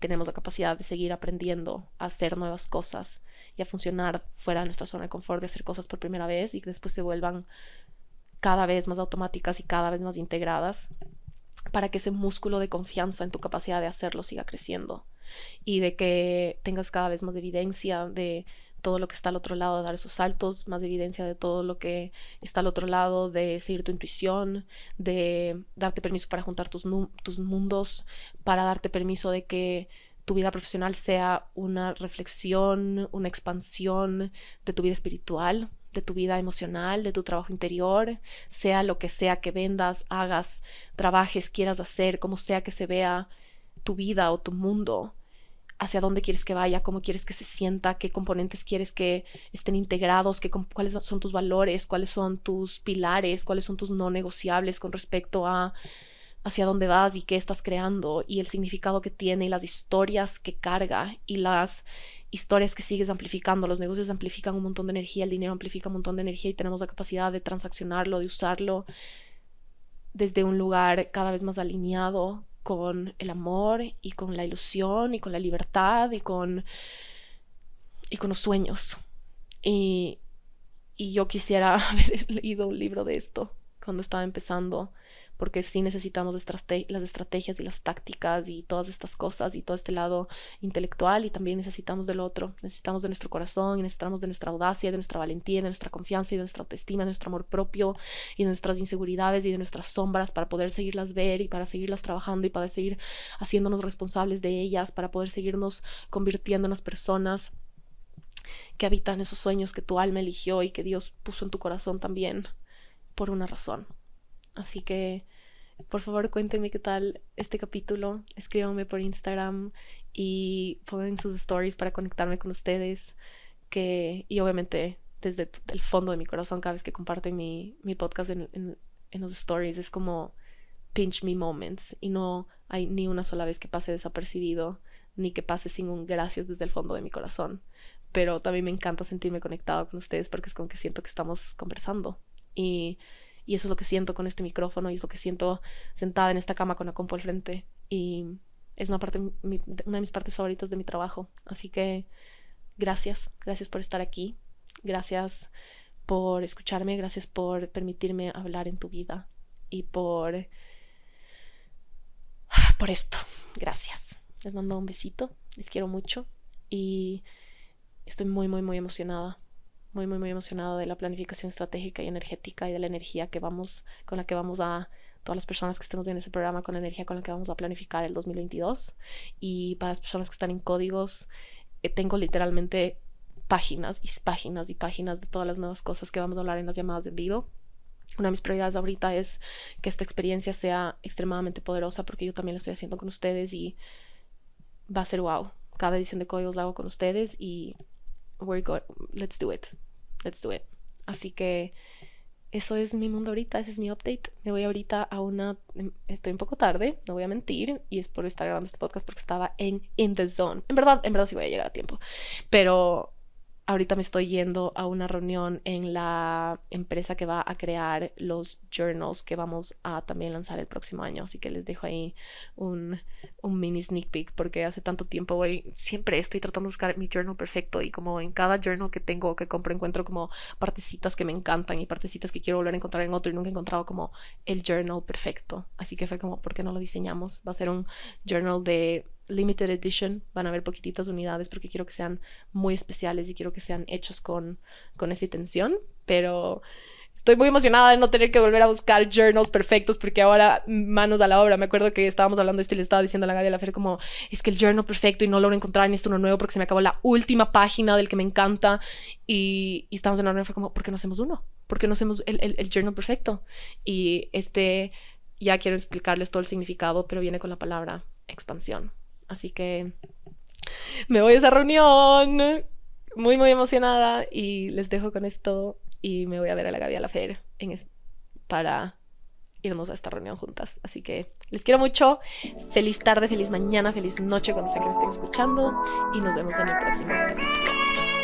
Speaker 1: tenemos la capacidad de seguir aprendiendo a hacer nuevas cosas y a funcionar fuera de nuestra zona de confort, de hacer cosas por primera vez y que después se vuelvan cada vez más automáticas y cada vez más integradas para que ese músculo de confianza en tu capacidad de hacerlo siga creciendo y de que tengas cada vez más evidencia de todo lo que está al otro lado de dar esos saltos, más evidencia de todo lo que está al otro lado de seguir tu intuición, de darte permiso para juntar tus mundos, para darte permiso de que tu vida profesional sea una reflexión, una expansión de tu vida espiritual, de tu vida emocional, de tu trabajo interior, sea lo que sea que vendas, hagas, trabajes, quieras hacer, como sea que se vea tu vida o tu mundo, hacia dónde quieres que vaya, cómo quieres que se sienta, qué componentes quieres que estén integrados, cuáles son tus valores, cuáles son tus pilares, cuáles son tus no negociables con respecto a hacia dónde vas y qué estás creando y el significado que tiene y las historias que carga y las historias que sigues amplificando. Los negocios amplifican un montón de energía, el dinero amplifica un montón de energía y tenemos la capacidad de transaccionarlo, de usarlo desde un lugar cada vez más alineado con el amor y con la ilusión y con la libertad y con los sueños. Y Y yo quisiera haber leído un libro de esto cuando estaba empezando, porque sí necesitamos las estrategias y las tácticas y todas estas cosas y todo este lado intelectual, y también necesitamos del otro, necesitamos de nuestro corazón, y necesitamos de nuestra audacia, de nuestra valentía, de nuestra confianza y de nuestra autoestima, de nuestro amor propio y de nuestras inseguridades y de nuestras sombras para poder seguirlas ver y para seguirlas trabajando y para seguir haciéndonos responsables de ellas, para poder seguirnos convirtiendo en las personas que habitan esos sueños que tu alma eligió y que Dios puso en tu corazón también por una razón. Así que, por favor, cuéntenme qué tal este capítulo. Escríbanme por Instagram y pongan sus stories para conectarme con ustedes. Y obviamente, desde el fondo de mi corazón, cada vez que comparten mi podcast en los stories, es como pinch me moments. Y no hay ni una sola vez que pase desapercibido, ni que pase sin un gracias desde el fondo de mi corazón. Pero también me encanta sentirme conectado con ustedes porque es como que siento que estamos conversando. Y eso es lo que siento con este micrófono, y es lo que siento sentada en esta cama con la compu al frente. Y es una de mis partes favoritas de mi trabajo. Así que gracias por estar aquí. Gracias por escucharme. Gracias por permitirme hablar en tu vida. Y por esto. Gracias. Les mando un besito. Les quiero mucho. Y estoy muy, muy, muy emocionada. Muy, muy, muy emocionada de la planificación estratégica y energética y de la energía con la que vamos a, todas las personas que estemos en ese programa, con la energía con la que vamos a planificar el 2022. Y para las personas que están en códigos, tengo literalmente páginas y páginas y páginas de todas las nuevas cosas que vamos a hablar en las llamadas de vivo. Una de mis prioridades ahorita es que esta experiencia sea extremadamente poderosa, porque yo también la estoy haciendo con ustedes y va a ser wow. Cada edición de códigos la hago con ustedes y let's do it. Así que eso es mi mundo ahorita, ese es mi update. Me voy ahorita estoy un poco tarde, no voy a mentir, y es por estar grabando este podcast porque estaba in the zone. En verdad sí voy a llegar a tiempo, pero ahorita me estoy yendo a una reunión en la empresa que va a crear los journals que vamos a también lanzar el próximo año. Así que les dejo ahí un mini sneak peek, porque hace tanto tiempo siempre estoy tratando de buscar mi journal perfecto, y como en cada journal que tengo, que compro, encuentro como partecitas que me encantan y partecitas que quiero volver a encontrar en otro, y nunca he encontrado como el journal perfecto. Así que fue como, ¿por qué no lo diseñamos? Va a ser un journal de limited edition, van a haber poquititas unidades porque quiero que sean muy especiales y quiero que sean hechos con esa intención, pero estoy muy emocionada de no tener que volver a buscar journals perfectos, porque ahora manos a la obra. Me acuerdo que estábamos hablando de esto y le estaba diciendo a la Gaby a la Fer como, es que el journal perfecto y no logro encontrar ni esto uno nuevo porque se me acabó la última página del que me encanta, y estábamos en la reunión, fue como, ¿por qué no hacemos uno? ¿Por qué no hacemos el journal perfecto? Y ya quiero explicarles todo el significado, pero viene con la palabra expansión. Así que me voy a esa reunión muy, muy emocionada, y les dejo con esto, y me voy a ver a la Gaby y a la Fer para irnos a esta reunión juntas. Así que les quiero mucho. Feliz tarde, feliz mañana, feliz noche cuando sea que me estén escuchando, y nos vemos en el próximo capítulo.